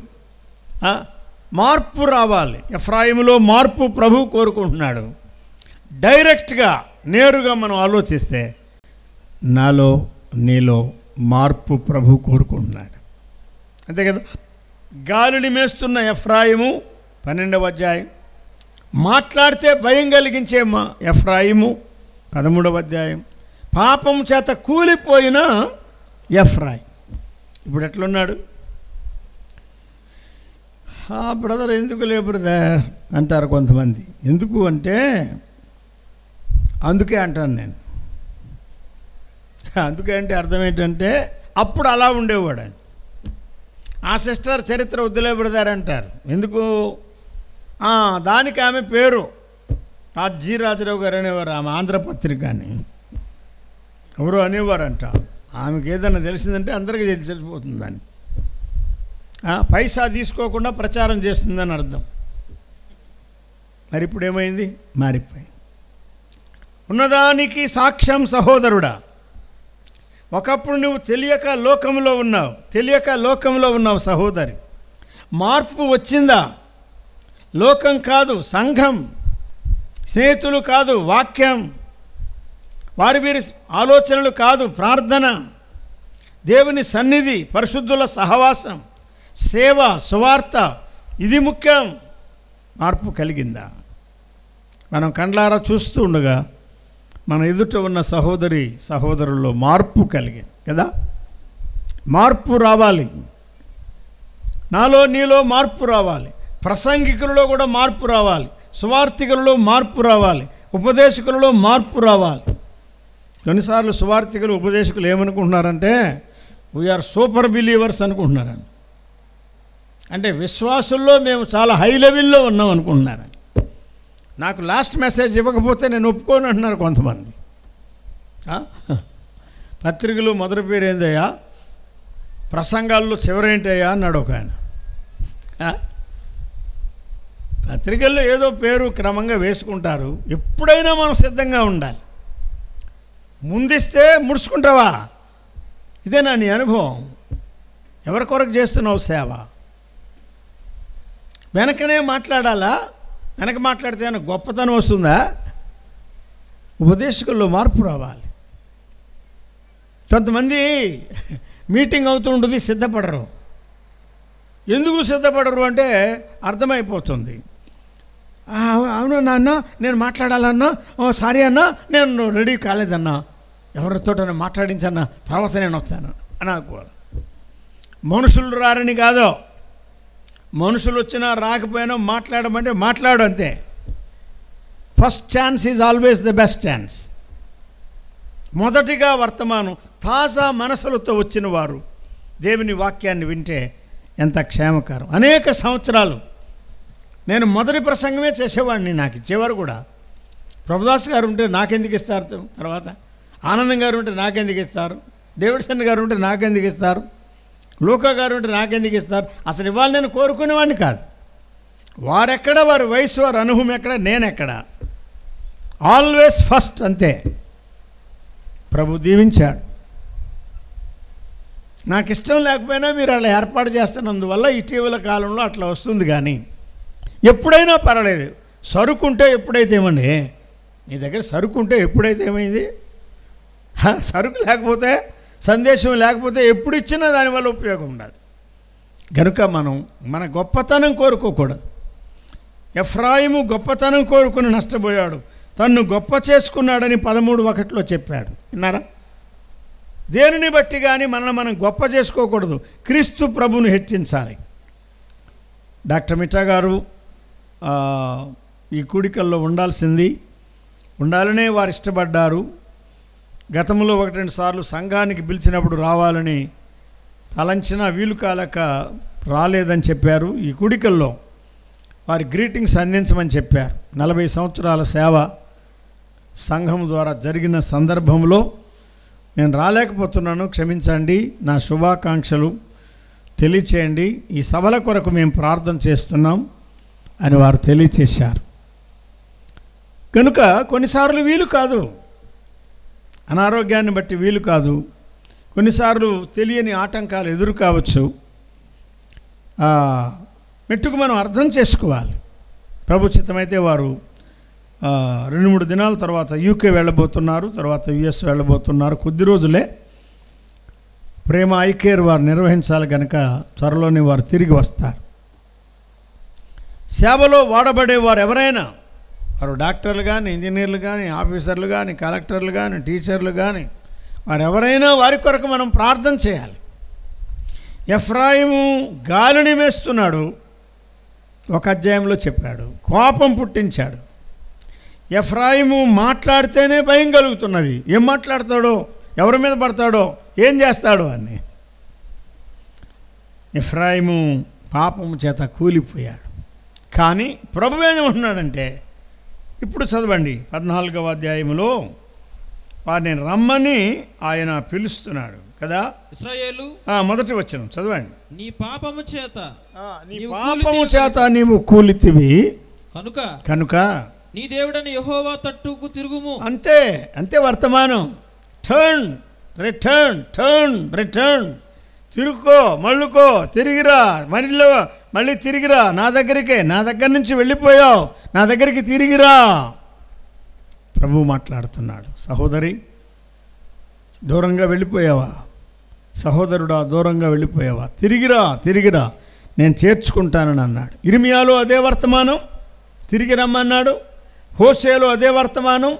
మార్పు రావాలి. ఎఫ్రాయిములో మార్పు ప్రభు కోరుకుంటున్నాడు. డైరెక్ట్గా నేరుగా మనం ఆలోచిస్తే నాలో నీలో మార్పు ప్రభు కోరుకుంటున్నాడు. అంతే కదా. గాలిని మేస్తున్న ఎఫ్రాయిము 12వ అధ్యాయం, మాట్లాడితే భయం కలిగించే ఎఫ్రాయిము 13వ అధ్యాయం, పాపం చేత కూలిపోయిన ఎఫ్రాయిం ఇప్పుడు ఎట్లున్నాడు? బ్రదర్ ఎందుకు బ్రదర్ అంటారు కొంతమంది. ఎందుకు అంటే అందుకే అంటాను నేను. అందుకే అంటే అర్థం ఏంటంటే అప్పుడు అలా ఉండేవాడు అని. ఆ సిస్టర్ చరిత్ర వద్దులే బ్రదర్ అంటారు. ఎందుకు? దానికి ఆమె పేరు జి రాజరావు గారు అనేవారు. ఆమె ఆంధ్రపత్రిక అని ఎవరు అనేవారంట. ఆమెకి ఏదైనా తెలిసిందంటే అందరికీ తెలిసిపోతుందని. పైసా తీసుకోకుండా ప్రచారం చేస్తుందని అర్థం. మరి ఇప్పుడు ఏమైంది? మారిపోయింది. ఉన్నదానికి సాక్ష్యం సహోదరుడా. ఒకప్పుడు నువ్వు తెలియక లోకంలో ఉన్నావు సహోదరి. మార్పు వచ్చిందా? లోకం కాదు, సంఘం, స్నేహితులు కాదు, వాక్యం, వీరి ఆలోచనలు కాదు, ప్రార్థన, దేవుని సన్నిధి, పరిశుద్ధుల సహవాసం, సేవ, సువార్త, ఇది ముఖ్యం. మార్పు కలిగిందా? మనం కండ్లారా చూస్తూ ఉండగా మన ఎదుట ఉన్న సహోదరుల్లో మార్పు కలిగింది కదా. మార్పు రావాలి. నాలో నీలో మార్పు రావాలి. ప్రసంగికులలో కూడా మార్పు రావాలి. సువార్థికులలో మార్పు రావాలి. ఉపదేశకులలో మార్పు రావాలి. కొన్నిసార్లు సువార్థికులు, ఉపదేశకులు ఏమనుకుంటున్నారంటే వీఆర్ సూపర్ బిలీవర్స్ అనుకుంటున్నారని. అంటే విశ్వాసుల్లో మేము చాలా హై లెవెల్లో ఉన్నాం అనుకుంటున్నారని. నాకు లాస్ట్ మెసేజ్ ఇవ్వకపోతే నేను ఒప్పుకోను అంటున్నారు కొంతమంది. పత్రికలు మొదటి పేరు ఏందయ్యా, ప్రసంగాల్లో చివరేంటయ్యా అన్నాడు ఒక ఆయన. పత్రికల్లో ఏదో పేరు క్రమంగా వేసుకుంటారు. ఎప్పుడైనా మనం సిద్ధంగా ఉండాలి. ముందిస్తే ముడుచుకుంటావా? ఇదేనా నీ అనుభవం? ఎవరి కొరకు చేస్తున్నావు సేవ? వెనకనే మాట్లాడాలా? వెనక మాట్లాడితే ఏమైనా గొప్పతనం వస్తుందా? ఉపదేశకుల్లో మార్పు రావాలి. కొంతమంది మీటింగ్ అవుతుంటుంది, సిద్ధపడరు. ఎందుకు సిద్ధపడరు అంటే అర్థమైపోతుంది. అవును నాన్న, నేను మాట్లాడాలన్నా, సారీ అన్నా, నేను రెడీ కాలేదన్నా, ఎవరితోటన్నా మాట్లాడించన్నా, తర్వాత నేను వస్తాను అని అనుకోవాలి. మనుషులు రారని కాదు, మనుషులు వచ్చినా రాకపోయినా మాట్లాడమంటే మాట్లాడు అంతే. First chance is always the best chance. మొదటిగా వర్తమానం తాజా మనసులతో వచ్చిన వారు దేవుని వాక్యాన్ని వింటే ఎంత క్షేమకరం. అనేక సంవత్సరాలు నేను మొదటి ప్రసంగమే చేసేవాడిని. నాకు ఇచ్చేవారు కూడా. ప్రభుదాస్ గారు ఉంటే నాకెందుకు ఇస్తారు? తర్వాత ఆనందం గారు ఉంటే నాకెందుకు ఇస్తారు? డేవిడ్సన్ గారు ఉంటే నాకెందుకు ఇస్తారు? లూకా గారు ఉంటే నాకెందుకు ఇస్తారు? అసలు ఇవాళ నేను కోరుకునేవాడిని కాదు. వారెక్కడ, వారి వయసు, వారి అనుభవం ఎక్కడ, నేనెక్కడ. ఆల్వేస్ ఫస్ట్ అంతే. ప్రభు దీవించాడు. నాకు ఇష్టం లేకపోయినా మీరు అలా ఏర్పాటు చేస్తున్నందువల్ల ఇటీవల కాలంలో అట్లా వస్తుంది. కానీ ఎప్పుడైనా పర్వాలేదు. సరుకుంటే ఎప్పుడైతే ఏమండి, నీ దగ్గర సరుకుంటే ఎప్పుడైతే ఏమైంది? సరుకు లేకపోతే, సందేశం లేకపోతే ఎప్పుడు ఇచ్చినా దానివల్ల ఉపయోగం ఉండదు. కనుక మనం మన గొప్పతనం కోరుకోకూడదు. ఎఫ్రాయిము గొప్పతనం కోరుకుని నష్టపోయాడు. తన్ను గొప్ప చేసుకున్నాడని 13:1 చెప్పాడు. విన్నారా? దేనిని బట్టి కానీ మనం గొప్ప చేసుకోకూడదు. క్రీస్తు ప్రభుని హెచ్చించాలి. డాక్టర్ మిఠా గారు ఈ కూడికల్లో ఉండాలనే వారు ఇష్టపడ్డారు. గతంలో 1-2 సార్లు సంఘానికి పిలిచినప్పుడు రావాలని తలంచినా వీలు కాలేక రాలేదని చెప్పారు. ఈ కూడికల్లో వారి గ్రీటింగ్స్ అందించమని చెప్పారు. 40 సంవత్సరాల సేవ సంఘం ద్వారా జరిగిన సందర్భంలో నేను రాలేకపోతున్నాను, క్షమించండి, నా శుభాకాంక్షలు తెలియచేయండి, ఈ సభల కొరకు మేము ప్రార్థన చేస్తున్నాం అని వారు తెలియచేశారు. కనుక కొన్నిసార్లు వీలు కాదు. అనారోగ్యాన్ని బట్టి వీలు కాదు, కొన్నిసార్లు తెలియని ఆటంకాలు ఎదురు కావచ్చు. మెట్టుకు మనం అర్థం చేసుకోవాలి. ప్రభు చిత్తమైతే వారు 2-3 దినాల తర్వాత యూకే వెళ్ళబోతున్నారు, తర్వాత యుఎస్ వెళ్ళబోతున్నారు. కొద్ది రోజులే. ప్రేమ ఐకేర్ వారు నిర్వహించాలి కనుక త్వరలోనే వారు తిరిగి వస్తారు. సేవలో వాడబడే వారు ఎవరైనా, వారు డాక్టర్లు కానీ, ఇంజనీర్లు కానీ, ఆఫీసర్లు కానీ, కలెక్టర్లు కానీ, టీచర్లు కానీ, వారు ఎవరైనా వారి కొరకు మనం ప్రార్థన చేయాలి. ఎఫ్రాయిము గాలిని వేస్తున్నాడు, ఒక అధ్యాయంలో చెప్పాడు, కోపం పుట్టించాడు. ఎఫ్రాయిము మాట్లాడితేనే భయం కలుగుతున్నది. ఏం మాట్లాడతాడో, ఎవరి మీద పడతాడో, ఏం చేస్తాడో అని. ఎఫ్రాయిము పాపము చేత కూలిపోయాడు. కానీ ప్రభువు ఏమంటున్నాడంటే, ఇప్పుడు చదవండి 14వ అధ్యాయములో వారిని రమ్మని ఆయన పిలుస్తున్నాడు కదా. ఇశ్రాయేలు మొదటి వచనం చదవండి. నీ పాపము చేత నీవు కూలితివి కనుక నీ దేవుడని యెహోవా తట్టుకు తిరుగుము. అంతే అంతే వర్తమానం. Turn return, turn return. తిరుగుకో, మళ్ళుకో, తిరిగిరా, మళ్ళీ తిరిగిరా నా దగ్గరికే. నా దగ్గర నుంచి వెళ్ళిపోయావు, నా దగ్గరికి తిరిగిరా. ప్రభువు మాట్లాడుతున్నాడు. సహోదరి, దూరంగా వెళ్ళిపోయావా? సహోదరుడా, దూరంగా వెళ్ళిపోయావా? తిరిగిరా, నేను చేర్చుకుంటానని అన్నాడు. ఇర్మియాలో అదే వర్తమానం, తిరిగి రమ్మన్నాడు. హోషేలో అదే వర్తమానం,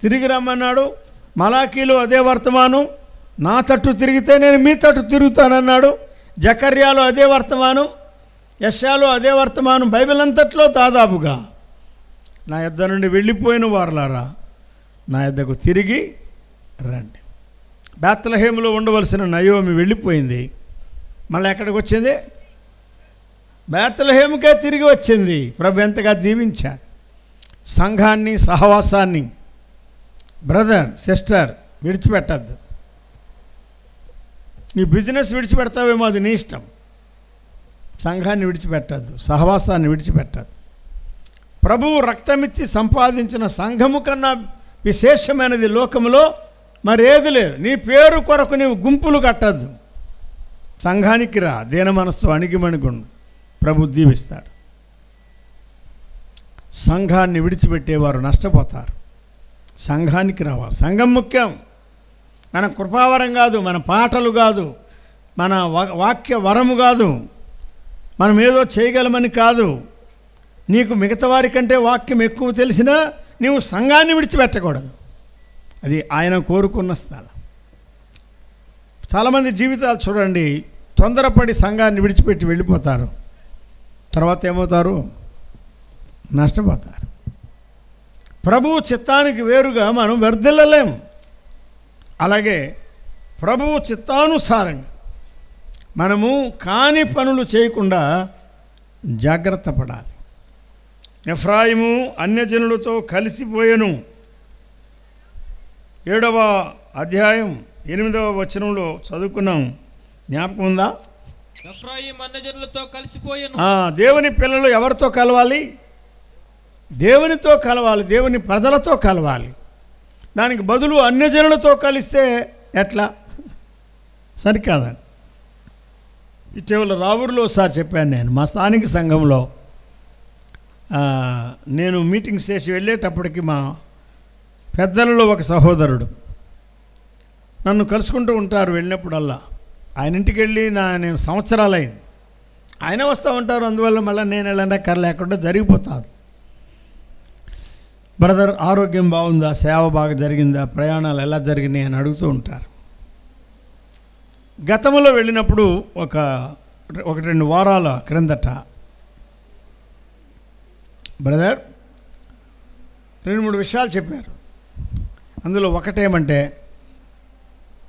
తిరిగి రమ్మన్నాడు. మలాకీలో అదే వర్తమానం, నా తట్టు తిరిగితే నేను మీ తట్టు తిరుగుతానన్నాడు. జకర్యాలో అదే వర్తమానం, యెషయాలో అదే వర్తమానం. బైబిల్ అంతట్లో దాదాపుగా నా యొద్ద నుండి వెళ్ళిపోయిన వారలారా, నా యొద్దకు తిరిగి రండి. బేత్లెహేములో ఉండవలసిన నయోమి వెళ్ళిపోయింది, మళ్ళీ ఎక్కడికి వచ్చింది? బేత్లెహేముకే తిరిగి వచ్చింది. ప్రభు ఎంతగా దీవించారు సంఘాన్ని, సహవాసాన్ని. బ్రదర్, సిస్టర్, విడిచిపెట్టద్దు. నీ బిజినెస్ విడిచిపెడతావేమో, అది నీ ఇష్టం. సంఘాన్ని విడిచిపెట్టద్దు, సహవాసాన్ని విడిచిపెట్టద్దు. ప్రభువు రక్తమిచ్చి సంపాదించిన సంఘము కన్నా విశేషమైనది లోకములో మరేది లేదు. నీ పేరు కొరకు నీవు గుంపులు కట్టద్దు. సంఘానికి రా, దీన మనస్సు అణిగిమణిగుండు, ప్రభు దీవిస్తాడు. సంఘాన్ని విడిచిపెట్టేవారు నష్టపోతారు. సంఘానికి రావాలి. సంఘం ముఖ్యం. మన కృపావరం కాదు, మన పాటలు కాదు, మన వాక్య వరము కాదు, మనం ఏదో చేయగలమని కాదు. నీకు మిగతా వారి కంటే వాక్యం ఎక్కువ తెలిసినా నీవు సంఘాన్ని విడిచిపెట్టకూడదు. అది ఆయన కోరుకున్న స్థలం. చాలామంది జీవితాలు చూడండి, తొందరపడి సంఘాన్ని విడిచిపెట్టి వెళ్ళిపోతారు. తర్వాత ఏమవుతారు? నష్టపోతారు. ప్రభువు చిత్తానికి వేరుగా మనం వర్ధిల్లలేం. అలాగే ప్రభువు చిత్తానుసారంగా మనము కాని పనులు చేయకుండా జాగ్రత్త పడాలి. ఎఫ్రాయిము అన్యజనులతో కలిసిపోయెను. 7వ అధ్యాయం 8వ వచనంలో చదువుకున్నాం, జ్ఞాపకం ఉందా? ఎఫ్రాయిము అన్యజనులతో కలిసిపోయెను. దేవుని పిల్లలు ఎవరితో కలవాలి? దేవునితో కలవాలి, దేవుని ప్రజలతో కలవాలి. దానికి బదులు అన్యజనులతో కలిస్తే ఎట్లా? సరికాదండి. ఇటీవల రావూరులో ఒకసారి చెప్పాను నేను, మా స్థానిక సంఘంలో నేను మీటింగ్స్ చేసి వెళ్ళేటప్పటికి మా పెద్దలలో ఒక సహోదరుడు నన్ను కలుసుకుంటూ ఉంటారు. వెళ్ళినప్పుడల్లా ఆయన ఇంటికి వెళ్ళి నేను సంవత్సరాలైంది. ఆయన వస్తూ ఉంటారు, అందువల్ల మళ్ళీ నేను వెళ్ళినా కర్ర లేకుండా జరిగిపోతాను. బ్రదర్, ఆరోగ్యం బాగుందా, సేవ బాగా జరిగిందా, ప్రయాణాలు ఎలా జరిగినాయి అని అడుగుతూ ఉంటారు. గతంలో వెళ్ళినప్పుడు ఒక 2 వారాల క్రిందట బ్రదర్ 2-3 విషయాలు చెప్పారు. అందులో ఒకటేమంటే,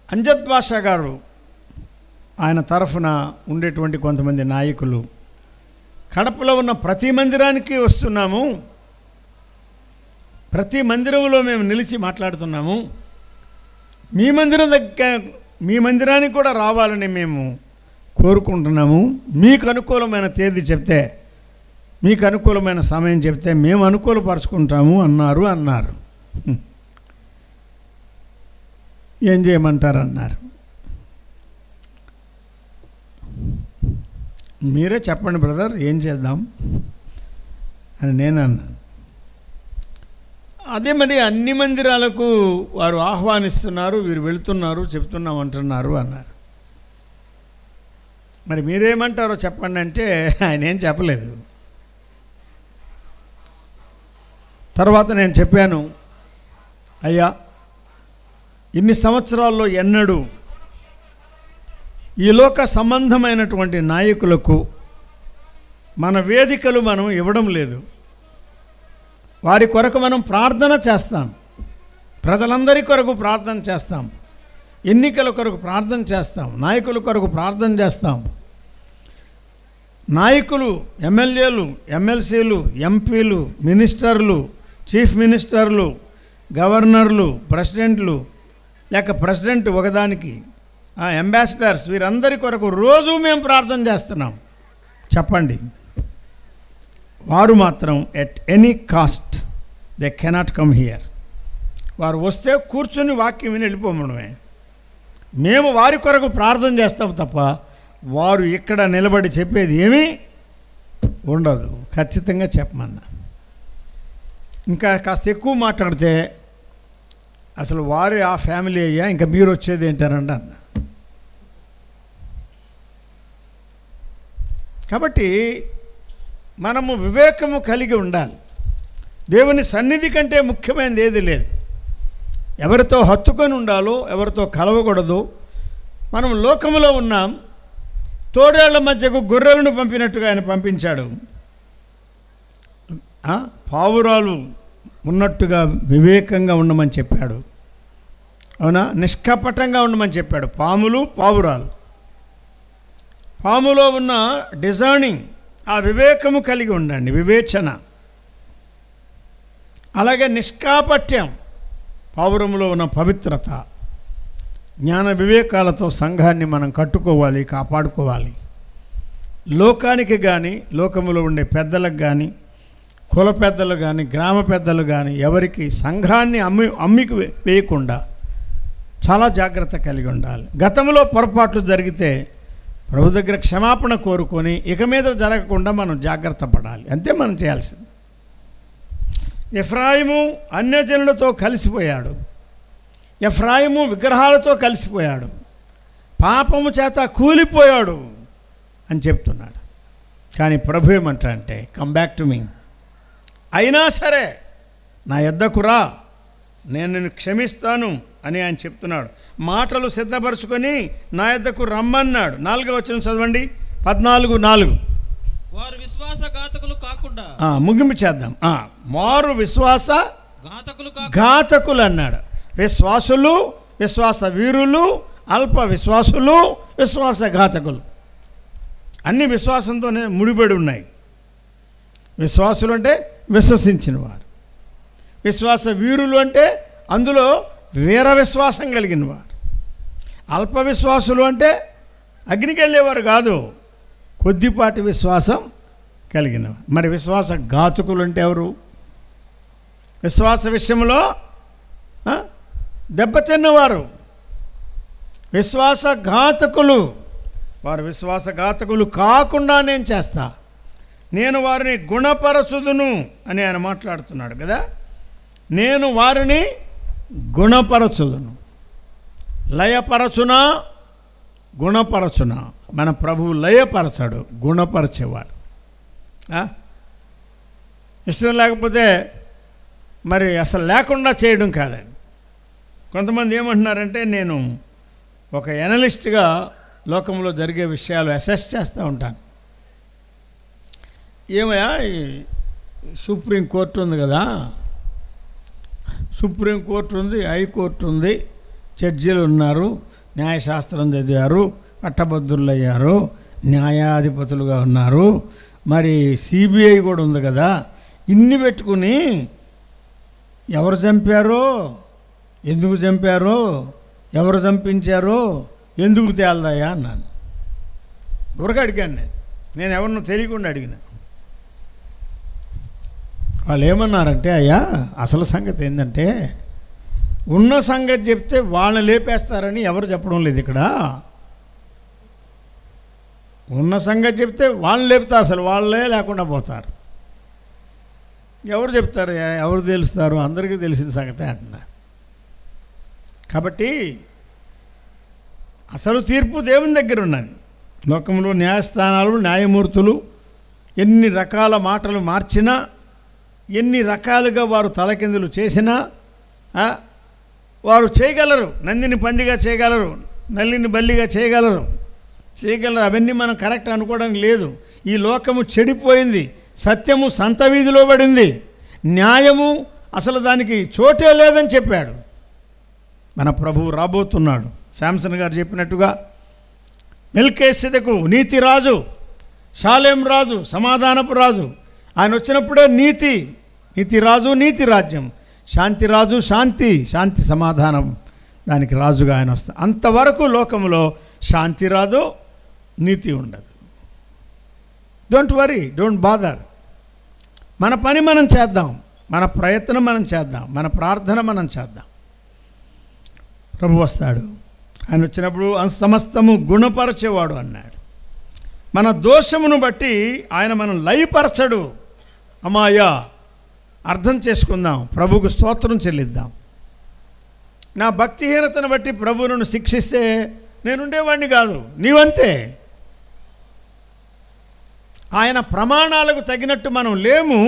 అంజద్ బాషా గారు ఆయన తరఫున ఉండేటువంటి కొంతమంది నాయకులు కడపలో ఉన్న ప్రతి మందిరానికి వస్తున్నాము, ప్రతి మందిరంలో మేము నిలిచి మాట్లాడుతున్నాము, మీ మందిరానికి కూడా రావాలని మేము కోరుకుంటున్నాము, మీకు అనుకూలమైన తేదీ చెప్తే, మీకు అనుకూలమైన సమయం చెప్తే మేము అనుకూలపరుచుకుంటాము అన్నారు. ఏం చేయమంటారన్నారు. మీరే చెప్పండి బ్రదర్, ఏం చేద్దాం అని నేను అన్నాను. అదే మరి అన్ని మందిరాలకు వారు ఆహ్వానిస్తున్నారు, వీరు వెళుతున్నారు, చెప్తున్నాం అంటున్నారు అన్నారు. మరి మీరేమంటారో చెప్పండి అంటే ఆయన ఏం చెప్పలేదు. తర్వాత నేను చెప్పాను, అయ్యా ఇన్ని సంవత్సరాల్లో ఎన్నడూ ఈ లోక సంబంధమైనటువంటి నాయకులకు మన వేదికలు మనం ఇవ్వడం లేదు. వారి కొరకు మనం ప్రార్థన చేస్తాం, ప్రజలందరి కొరకు ప్రార్థన చేస్తాం, ఎన్నికల కొరకు ప్రార్థన చేస్తాం, నాయకుల కొరకు ప్రార్థన చేస్తాం. నాయకులు, ఎమ్మెల్యేలు, ఎమ్మెల్సీలు, ఎంపీలు, మినిస్టర్లు, చీఫ్ మినిస్టర్లు, గవర్నర్లు, ప్రెసిడెంట్లు, లేక ప్రెసిడెంట్ ఒకదానికి, అంబాసిడర్స్, వీరందరి కొరకు రోజు మేము ప్రార్థన చేస్తున్నాం. చెప్పండి. వారు మాత్రం at any cost they cannot come here. వారు వస్తే కూర్చొని వాక్యం విని వెళ్ళిపోమడమే. మేము వారి కొరకు ప్రార్థన చేస్తాం తప్ప వారు ఇక్కడ నిలబడి చెప్పేది ఏమీ ఉండదు. ఖచ్చితంగా చెప్పమన్నా. ఇంకా కాస్త ఎక్కువ మాట్లాడితే అసలు వారే ఆ ఫ్యామిలీ అయ్యా, ఇంకా మీరు వచ్చేది ఏంటారండి అన్న. కాబట్టి మనము వివేకము కలిగి ఉండాలి. దేవుని సన్నిధి కంటే ముఖ్యమైనది ఏది లేదు. ఎవరితో హత్తుకొని ఉండాలో, ఎవరితో కలవకూడదు. మనం లోకములో ఉన్నాం, తోడేళ్ల మధ్యకు గొర్రెలను పంపినట్టుగా ఆయన పంపించాడు. పావురాలు ఉన్నట్టుగా వివేకంగా ఉండమని చెప్పాడు. అవునా? నిష్కపటంగా ఉండమని చెప్పాడు. పాములు, పావురాలు, పాములో ఉన్న డిజర్నింగ్, ఆ వివేకము కలిగి ఉండండి, వివేచన. అలాగే నిష్కాపట్యం, పావురములో ఉన్న పవిత్రత, జ్ఞాన వివేకాలతో సంఘాన్ని మనం కట్టుకోవాలి, కాపాడుకోవాలి. లోకానికి కానీ, లోకములో ఉండే పెద్దలకు కానీ, కుల పెద్దలు కానీ, గ్రామ పెద్దలు కానీ ఎవరికి సంఘాన్ని అమ్మికి వేయకుండా చాలా జాగ్రత్త కలిగి ఉండాలి. గతంలో పొరపాట్లు జరిగితే ప్రభు దగ్గర క్షమాపణ కోరుకొని ఇక మీద జరగకుండా మనం జాగ్రత్త పడాలి. అంతే మనం చేయాల్సింది. ఎఫ్రాయిము అన్యజనులతో కలిసిపోయాడు. ఎఫ్రాయిము విగ్రహాలతో కలిసిపోయాడు, పాపము చేత కూలిపోయాడు అని చెప్తున్నాడు. కానీ ప్రభు ఏమంటాడంటే, కమ్ బ్యాక్ టు మీ, అయినా సరే నా యొద్దకు రా, నేను నిన్ను క్షమిస్తాను అని ఆయన చెప్తున్నాడు. మాటలు సిద్ధపరచుకొని నా యొద్దకు రమ్మన్నాడు. 4వ వచనం చదవండి, 14:4. వారు విశ్వాసఘాతకులు కాకుండా, ముగింపు చేద్దాం. మారు విశ్వాస ఘాతకులు అన్నాడు. విశ్వాసులు, విశ్వాస వీరులు, అల్ప విశ్వాసులు, విశ్వాసఘాతకులు అన్ని విశ్వాసంతోనే ముడిపడి ఉన్నాయి. విశ్వాసులు అంటే విశ్వసించిన వారు, విశ్వాస వీరులు అంటే అందులో వీర విశ్వాసం కలిగిన వారు, అల్ప విశ్వాసులు అంటే అగ్నికి వెళ్ళేవారు కాదు, కొద్దిపాటి విశ్వాసం కలిగిన వారు. మరి విశ్వాస ఘాతకులు అంటే ఎవరు? విశ్వాస విషయంలో దెబ్బతిన్నవారు విశ్వాసఘాతకులు. వారు విశ్వాసఘాతకులు కాకుండా నేను చేస్తా, నేను వారిని గుణపరచుదును అని ఆయన మాట్లాడుతున్నాడు కదా. నేను వారిని గుణపరచుదును. లయపరచునా, గుణపరచునా? మన ప్రభువు లయపరచడు, గుణపరచేవాడు. ఇష్టం లేకపోతే మరి అసలు లేకుండా చేయడం కాదండి. కొంతమంది ఏమంటున్నారంటే, నేను ఒక ఎనలిస్ట్గా లోకంలో జరిగే విషయాలు అసెస్ చేస్తూ ఉంటాను. ఏమయ్యా, ఈ సుప్రీంకోర్టు ఉంది కదా, సుప్రీంకోర్టు ఉంది, హైకోర్టు ఉంది, జడ్జీలు ఉన్నారు, న్యాయశాస్త్రం చదివారు, పట్టభద్రులు అయ్యారు, న్యాయాధిపతులుగా ఉన్నారు, మరి సిబిఐ కూడా ఉంది కదా, ఇన్ని పెట్టుకుని ఎవరు చంపారో, ఎందుకు చంపారో, ఎవరు చంపించారో ఎందుకు తేలదాయా అన్నాను. ఊరగా అడిగాను నేను ఎవరినో తెలియకుండా అడిగిన. వాళ్ళు ఏమన్నారంటే, అయ్యా అసలు సంగతి ఏంటంటే ఉన్న సంగతి చెప్తే వాళ్ళని లేపేస్తారని ఎవరు చెప్పడం లేదు ఇక్కడ. ఉన్న సంగతి చెప్తే వాళ్ళని లేపుతారు, అసలు వాళ్ళే లేకుండా పోతారు. ఎవరు చెప్తారు, ఎవరు తెలుస్తారు, అందరికీ తెలిసిన సంగతే అంటున్నా. కాబట్టి అసలు తీర్పు దేవుని దగ్గర ఉన్నది. లోకంలో న్యాయస్థానాలు, న్యాయమూర్తులు ఎన్ని రకాల మాటలు మార్చినా, ఎన్ని రకాలుగా వారు తలకిందులు చేసినా వారు చేయగలరు. నందిని పందిగా చేయగలరు, నల్లిని బల్లిగా చేయగలరు. అవన్నీ మనం కరెక్ట్ అనుకోవడానికి లేదు. ఈ లోకము చెడిపోయింది, సత్యము సంత వీధిలో పడింది, న్యాయము అసలు దానికి చోటే లేదని చెప్పాడు. మన ప్రభువు రాబోతున్నాడు. శాంసన్ గారు చెప్పినట్టుగా మెల్కీసెదెకు నీతి రాజు, షాలేం రాజు, సమాధానపు రాజు. ఆయన వచ్చినప్పుడే నీతి రాజు, నీతి రాజ్యం, శాంతి రాజు, శాంతి సమాధానం, దానికి రాజుగా ఆయన వస్తాడు. అంతవరకు లోకంలో శాంతి రాదు, నీతి ఉండదు. Don't worry, don't bother. మన పని మనం చేద్దాం, మన ప్రయత్నం మనం చేద్దాం, మన ప్రార్థన మనం చేద్దాం. ప్రభు వస్తాడు. ఆయన వచ్చినప్పుడు సమస్తము గుణపరచేవాడు అన్నాడు. మన దోషమును బట్టి ఆయన మనం లయపరచడు. అమ్మాయ్యా, అర్థం చేసుకుందాం, ప్రభువుకు స్తోత్రం చెల్లిద్దాం. నా భక్తిహీనతను బట్టి ప్రభువును శిక్షిస్తే నేనుండేవాడిని కాదు, నీవంతే. ఆయన ప్రమాణాలకు తగినట్టు మనం లేము.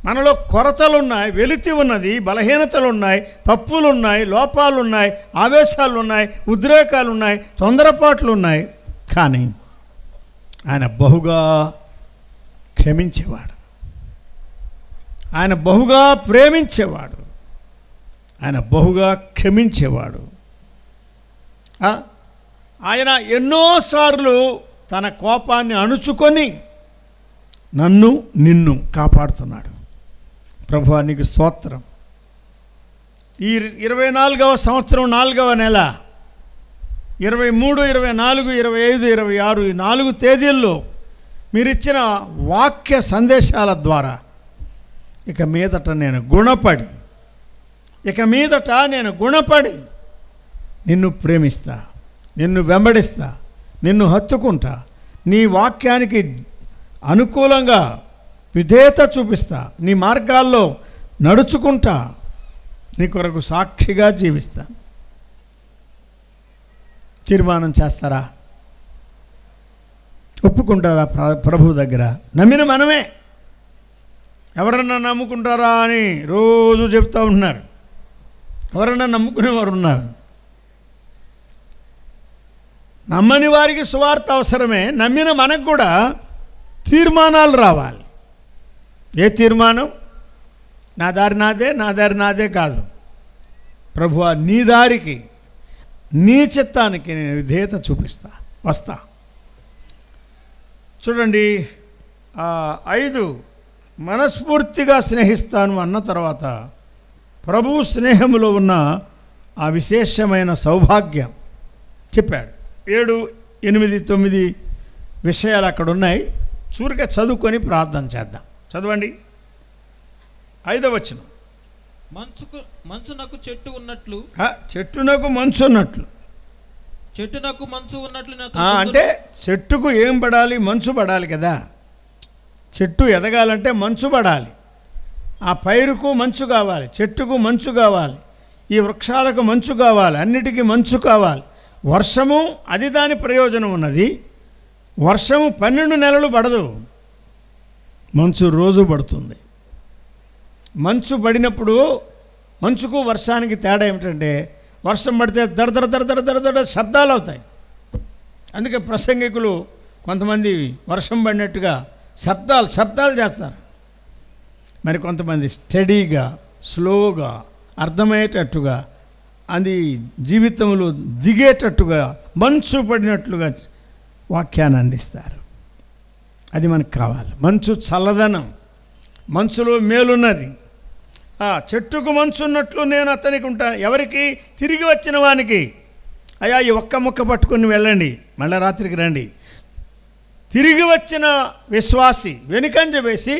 మనలో కొరతలున్నాయి, వెలితి ఉన్నది, బలహీనతలున్నాయి, తప్పులున్నాయి, లోపాలున్నాయి, ఆవేశాలున్నాయి, ఉద్రేకాలున్నాయి, తొందరపాట్లున్నాయి. కానీ ఆయన బహుగా క్షమించేవాడు, ఆయన బహుగా ప్రేమించేవాడు, ఆయన బహుగా క్షమించేవాడు. ఆయన ఎన్నోసార్లు తన కోపాన్ని అణుచుకొని నిన్ను కాపాడుతున్నాడు. ప్రభువా నీకు స్తోత్రం. ఈ 24వ సంవత్సరం 4వ నెల 23, 24, 25, 26 ఈ 4 తేదీల్లో మీరిచ్చిన వాక్య సందేశాల ద్వారా ఇక మీదట నేను గుణపడి నిన్ను ప్రేమిస్తా, నిన్ను వెంబడిస్తా, నిన్ను హత్తుకుంటా, నీ వాక్యానికి అనుకూలంగా విధేయత చూపిస్తా, నీ మార్గాల్లో నడుచుకుంటా, నీ కొరకు సాక్షిగా జీవిస్తా. తీర్మానం చేస్తారా? ఒప్పుకుంటారా ప్రభు దగ్గర? నమ్మిన మనమే. ఎవరన్నా నమ్ముకుంటారా అని రోజు చెప్తూ ఉంటున్నారు. ఎవరన్నా నమ్ముకునేవారు ఉన్నారు. నమ్మని వారికి సువార్త అవసరమే. నమ్మిన మనకు కూడా తీర్మానాలు రావాలి. ఏ తీర్మానం? నా దారి నాదే కాదు. ప్రభువా నీ దారికి, నీ చిత్తానికి నేను విధేయత చూపిస్తా, వస్తా. చూడండి, 5 మనస్ఫూర్తిగా స్నేహిస్తాను అన్న తర్వాత ప్రభువు స్నేహములో ఉన్న ఆ విశేషమైన సౌభాగ్యం చెప్పాడు. 7, 8, 9 విషయాలు అక్కడ ఉన్నాయి. చూరిగా చదువుకొని ప్రార్థన చేద్దాం. చదవండి. 5వ వచనం. మంచునకు చెట్టు ఉన్నట్లు, చెట్టునకు మంచు ఉన్నట్లు. చెట్టునకు మంచు ఉన్నట్లు అంటే చెట్టుకు ఏం పడాలి? మంచు పడాలి కదా. చెట్టు ఎదగాలంటే మంచు పడాలి. ఆ పైరుకు మంచు కావాలి, చెట్టుకు మంచు కావాలి, ఈ వృక్షాలకు మంచు కావాలి, అన్నిటికీ మంచు కావాలి. వర్షము అది దాని ప్రయోజనం ఉన్నది. వర్షము 12 నెలలు పడదు, మంచు రోజు పడుతుంది. మంచు పడినప్పుడు మంచుకు వర్షానికి తేడా ఏమిటంటే, వర్షం పడితే దడ శబ్దాలు అవుతాయి. అందుకే ప్రసంగికులు కొంతమంది వర్షం పడినట్టుగా శబ్దాలు చేస్తారు. మరి కొంతమంది స్టడీగా, స్లోగా, అర్థమయ్యేటట్టుగా, అది జీవితంలో దిగేటట్టుగా, మంచు పడినట్లుగా వాక్యాన్ని అందిస్తారు. అది మనకు కావాలి. మంచు చల్లదనం, మంచులో మేలున్నది. చెట్టుకు మంచు ఉన్నట్లు నేను అతనికి ఉంటాను. ఎవరికి? తిరిగి వచ్చిన వానికి. అయ్యా ఈ ఒక్క ముక్క పట్టుకొని వెళ్ళండి, మళ్ళీ రాత్రికి రండి. తిరిగి వచ్చిన విశ్వాసి, వెనుకంజ వేసి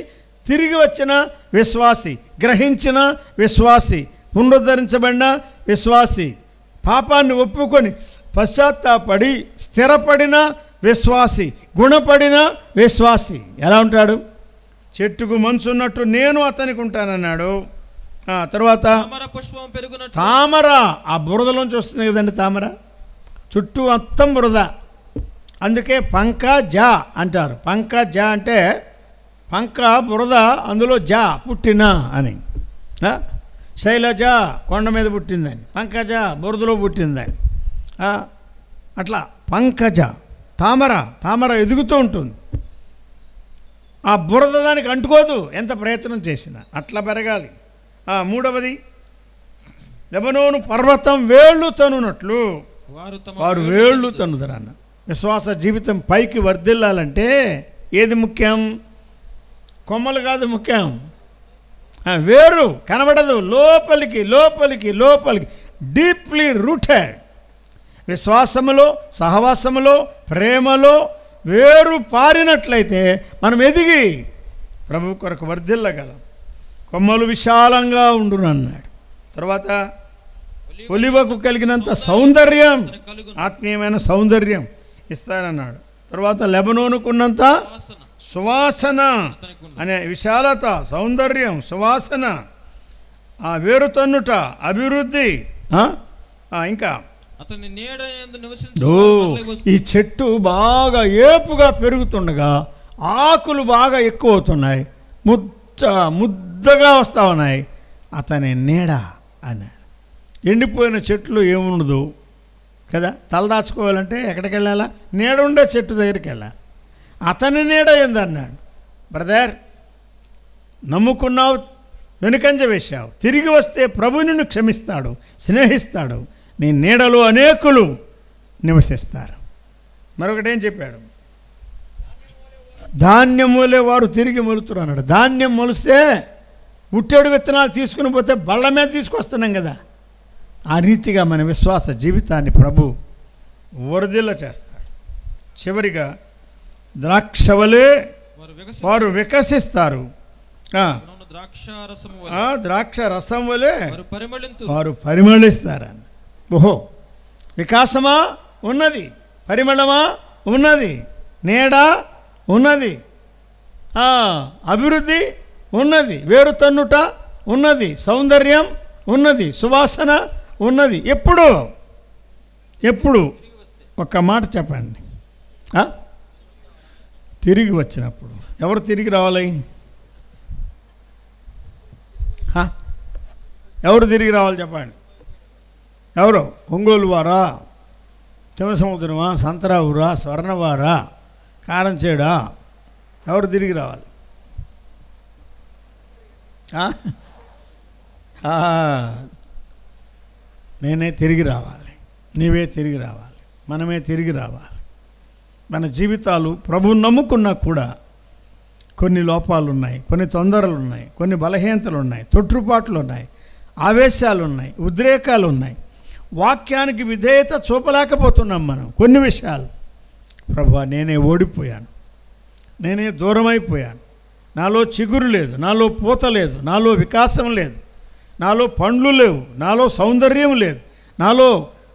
తిరిగి వచ్చిన విశ్వాసి, గ్రహించిన విశ్వాసి, పునరుద్ధరించబడిన విశ్వాసి, పాపాన్ని ఒప్పుకొని పశ్చాత్తాపడి స్థిరపడిన విశ్వాసి, గుణపడిన విశ్వాసి ఎలా ఉంటాడు? చెట్టుకు మంచు ఉన్నట్టు నేను అతనికి ఉంటానన్నాడు. తర్వాత తామర, ఆ బురదలోంచి వస్తుంది కదండి తామర, చుట్టూ మొత్తం బురద, అందుకే పంకజ అంటారు. పంకజ అంటే పంక బురద, అందులో జా పుట్టిన అని. శైలజ కొండ మీద పుట్టిందని, పంకజ బురదలో పుట్టిందని. అట్లా పంకజ తామర ఎదుగుతూ ఉంటుంది. ఆ బురద దానికి అంటుకోదు ఎంత ప్రయత్నం చేసినా, అట్లా పెరగాలి. మూడవది, లెబనోను పర్వతం వేళ్ళు తనునట్లు వారు వేళ్ళు తనుదరన్న. విశ్వాస జీవితం పైకి వర్ధిల్లాలంటే ఏది ముఖ్యం? కొమ్మలు కాదు ముఖ్యం, వేరు కనబడదు, లోపలికి లోపలికి లోపలికి డీప్లీ రూటెడ్. విశ్వాసములో, సహవాసములో, ప్రేమలో వేరు పారినట్లయితే మనం ఎదిగి ప్రభు కొరకు వర్ధిల్లగలం. కొమ్మలు విశాలంగా ఉండునన్నాడు. తర్వాత ఒలివకు కలిగినంత సౌందర్యం, ఆత్మీయమైన సౌందర్యం ఇస్తానన్నాడు. తర్వాత లెబనోనుకున్నంత సువాసన అనే విశాలత, సౌందర్యం, సువాసన, ఆ వేరు తన్నుట, అభివృద్ధి. ఇంకా ఈ చెట్టు బాగా ఏపుగా పెరుగుతుండగా ఆకులు బాగా ఎక్కువ అవుతున్నాయి, ముద్దగా వస్తూ ఉన్నాయి. అతని నీడ అన్నాడు. ఎండిపోయిన చెట్లు ఏముండదు కదా, తలదాచుకోవాలంటే ఎక్కడికి వెళ్ళాలా? నీడ ఉండే చెట్టు దగ్గరికి వెళ్ళాలి. అతని నీడ ఏందన్నాడు. బ్రదర్, నమ్ముకున్నావు, వెనుకంజ వేశావు, తిరిగి వస్తే ప్రభు నిన్ను క్షమిస్తాడు, స్నేహిస్తాడు, నీ నీడలో అనేకులు నివసిస్తారు. మరొకటేం చెప్పాడు? ధాన్యం మొలే వారు తిరిగి మొలుతురు అన్నాడు. ధాన్యం మొలిస్తే ఉట్టేడు విత్తనాలు తీసుకుని పోతే బళ్ళ మీద తీసుకొస్తున్నాం కదా, ఆ రీతిగా మన విశ్వాస జీవితాన్ని ప్రభు వరదిల్ల చేస్తాడు. చివరిగా ద్రాక్షవలే వారు వికసిస్తారు, ద్రాక్ష రసం వలె వారు పరిమళిస్తారు. ఓహో, వికాసమా ఉన్నది, పరిమళమా ఉన్నది, నీడ ఉన్నది, అభివృద్ధి ఉన్నది, వేరు తన్నుట ఉన్నది, సౌందర్యం ఉన్నది, సువాసన ఉన్నది. ఎప్పుడు ఒక్క మాట చెప్పండి, తిరిగి వచ్చినప్పుడు. ఎవరు తిరిగి రావాలి? ఎవరు తిరిగి రావాలి చెప్పండి? ఎవరు? ఒంగోలు వారా, శివసముద్రమా, సంతరావురా, స్వర్ణవారా, కారంచేడా? ఎవరు తిరిగి రావాలి? నేనే తిరిగి రావాలి, నీవే తిరిగి రావాలి, మనమే తిరిగి రావాలి. మన జీవితాలు ప్రభువుని నమ్ముకున్నా కూడా కొన్ని లోపాలు ఉన్నాయి, కొన్ని తొందరలు ఉన్నాయి, కొన్ని బలహీనతలు ఉన్నాయి, తొట్టుపాట్లు ఉన్నాయి, ఆవేశాలు ఉన్నాయి, ఉద్రేకాలు ఉన్నాయి. వాక్యానికి విధేయత చూపలేకపోతున్నాం మనం కొన్ని విషయాలు. ప్రభువా, నేనే ఓడిపోయాను, నేనే దూరమైపోయాను, నాలో చిగురు లేదు, నాలో పూత లేదు, నాలో వికాసం లేదు, నాలో పండ్లు లేవు, నాలో సౌందర్యం లేదు, నాలో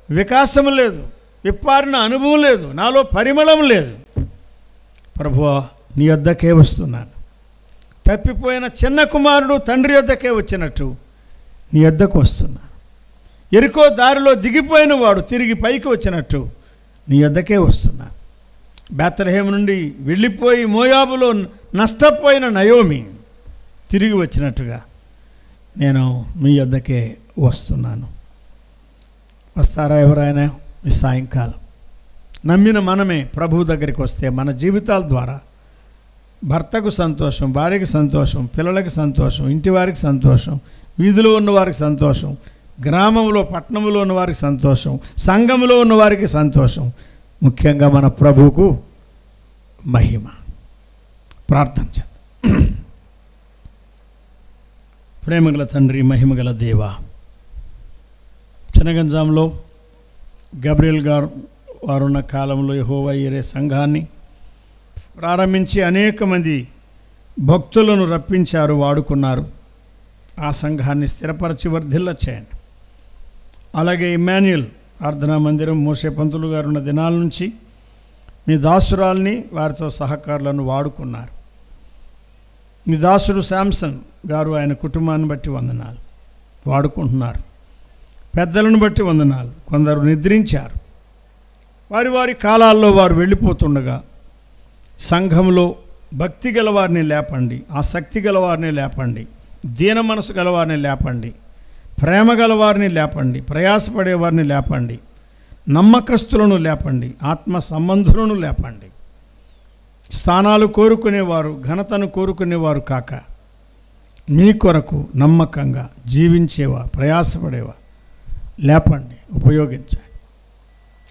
వికాసం లేదు, విప్పారిన అనుభవం లేదు, నాలో పరిమళం లేదు. ప్రభువా, నీ వద్దకే వస్తున్నాను. తప్పిపోయిన చిన్న కుమారుడు తండ్రి వద్దకే వచ్చినట్టు నీ వద్దకు వస్తున్నాను. ఎరికో దారిలో దిగిపోయిన వాడు తిరిగి పైకి వచ్చినట్టు నీ వద్దకే వస్తున్నాను. బేత్లెహేం నుండి వెళ్ళిపోయి మోయాబులో నష్టపోయిన నయోమి తిరిగి వచ్చినట్టుగా నేను మీ వద్దకే వస్తున్నాను. వస్తారా ఎవరైనా ఈ సాయంకాలం? నమ్మిన మనమే ప్రభు దగ్గరికి వస్తే మన జీవితాల ద్వారా భర్తకు సంతోషం, భార్యకి సంతోషం, పిల్లలకి సంతోషం, ఇంటి వారికి సంతోషం, వీధిలో ఉన్నవారికి సంతోషం, గ్రామంలో పట్టణంలో ఉన్నవారికి సంతోషం, సంఘంలో ఉన్నవారికి సంతోషం, ముఖ్యంగా మన ప్రభువుకు మహిమ. ప్రార్థన చేద్దాం. ప్రేమగల తండ్రి, మహిమగల దేవ, చినగంజాంలో గబ్రియల్ గారు వారున్న కాలంలో యెహోవా యీరే సంఘాన్ని ప్రారంభించి అనేక మంది భక్తులను రప్పించారు, వాడుకున్నారు. ఆ సంఘాన్ని స్థిరపరచి వర్ధిల్ల చేయండి. అలాగే ఇమ్మాన్యుయల్ ప్రార్థనా మందిరం మోసే పంతులు గారు ఉన్న దినాల నుంచి మీ దాసురాల్ని వారితో సహకారులను వాడుకున్నారు. మీ దాసుడు శాంసన్ గారు ఆయన కుటుంబాన్ని బట్టి వందనాలు వాడుకుంటున్నారు. పెద్దలను బట్టి వందనాలు. కొందరు నిద్రించారు. వారి వారి కాలాల్లో వారు వెళ్ళిపోతుండగా సంఘంలో భక్తి గలవారిని లేపండి, ఆసక్తి గలవారిని లేపండి, దీన మనసు గలవారిని లేపండి, ప్రేమ గలవారిని లేపండి, ప్రయాసపడేవారిని లేపండి, నమ్మకస్తులను లేపండి, ఆత్మ సంబంధులను లేపండి. స్థానాలు కోరుకునేవారు, ఘనతను కోరుకునేవారు కాక మీ కొరకు నమ్మకంగా జీవించేవా, ప్రయాసపడేవా లేపండి, ఉపయోగించండి.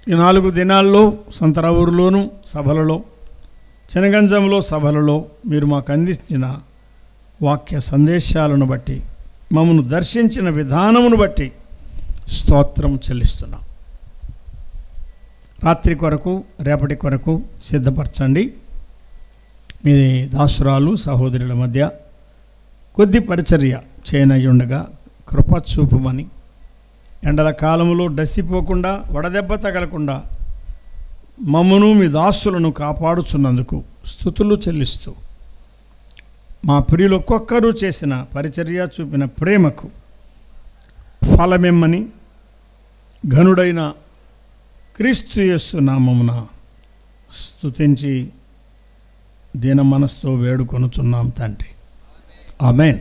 ఈ 4 దినాల్లో సంతరావురులోను సభలలో, చెనగంజంలో సభలలో మీరు మాకు అందించిన వాక్య సందేశాలను బట్టి, మమ్మను దర్శించిన విధానమును బట్టి స్తోత్రం చెల్లిస్తున్నాం. రాత్రి కొరకు, రేపటి కొరకు సిద్ధపరచండి. మీ దాసురాలు సహోదరుల మధ్య కొద్ది పరిచర్య చేయనయ్యుండగా కృప చూపుమని, ఎండల కాలంలో డసిపోకుండా, వడదెబ్బ తగలకుండా మమ్మను మీ దాసులను కాపాడుచున్నందుకు స్తుతులు చెల్లిస్తూ, మా ప్రియులు ఒక్కొక్కరూ చేసిన పరిచర్య, చూపిన ప్రేమకు ఫలమిమ్మని ఘనుడైన క్రీస్తు యేసు నామమున స్తుతించి దీన మనసుతో వేడుకొనుచున్నాం తండ్రి. ఆమేన్.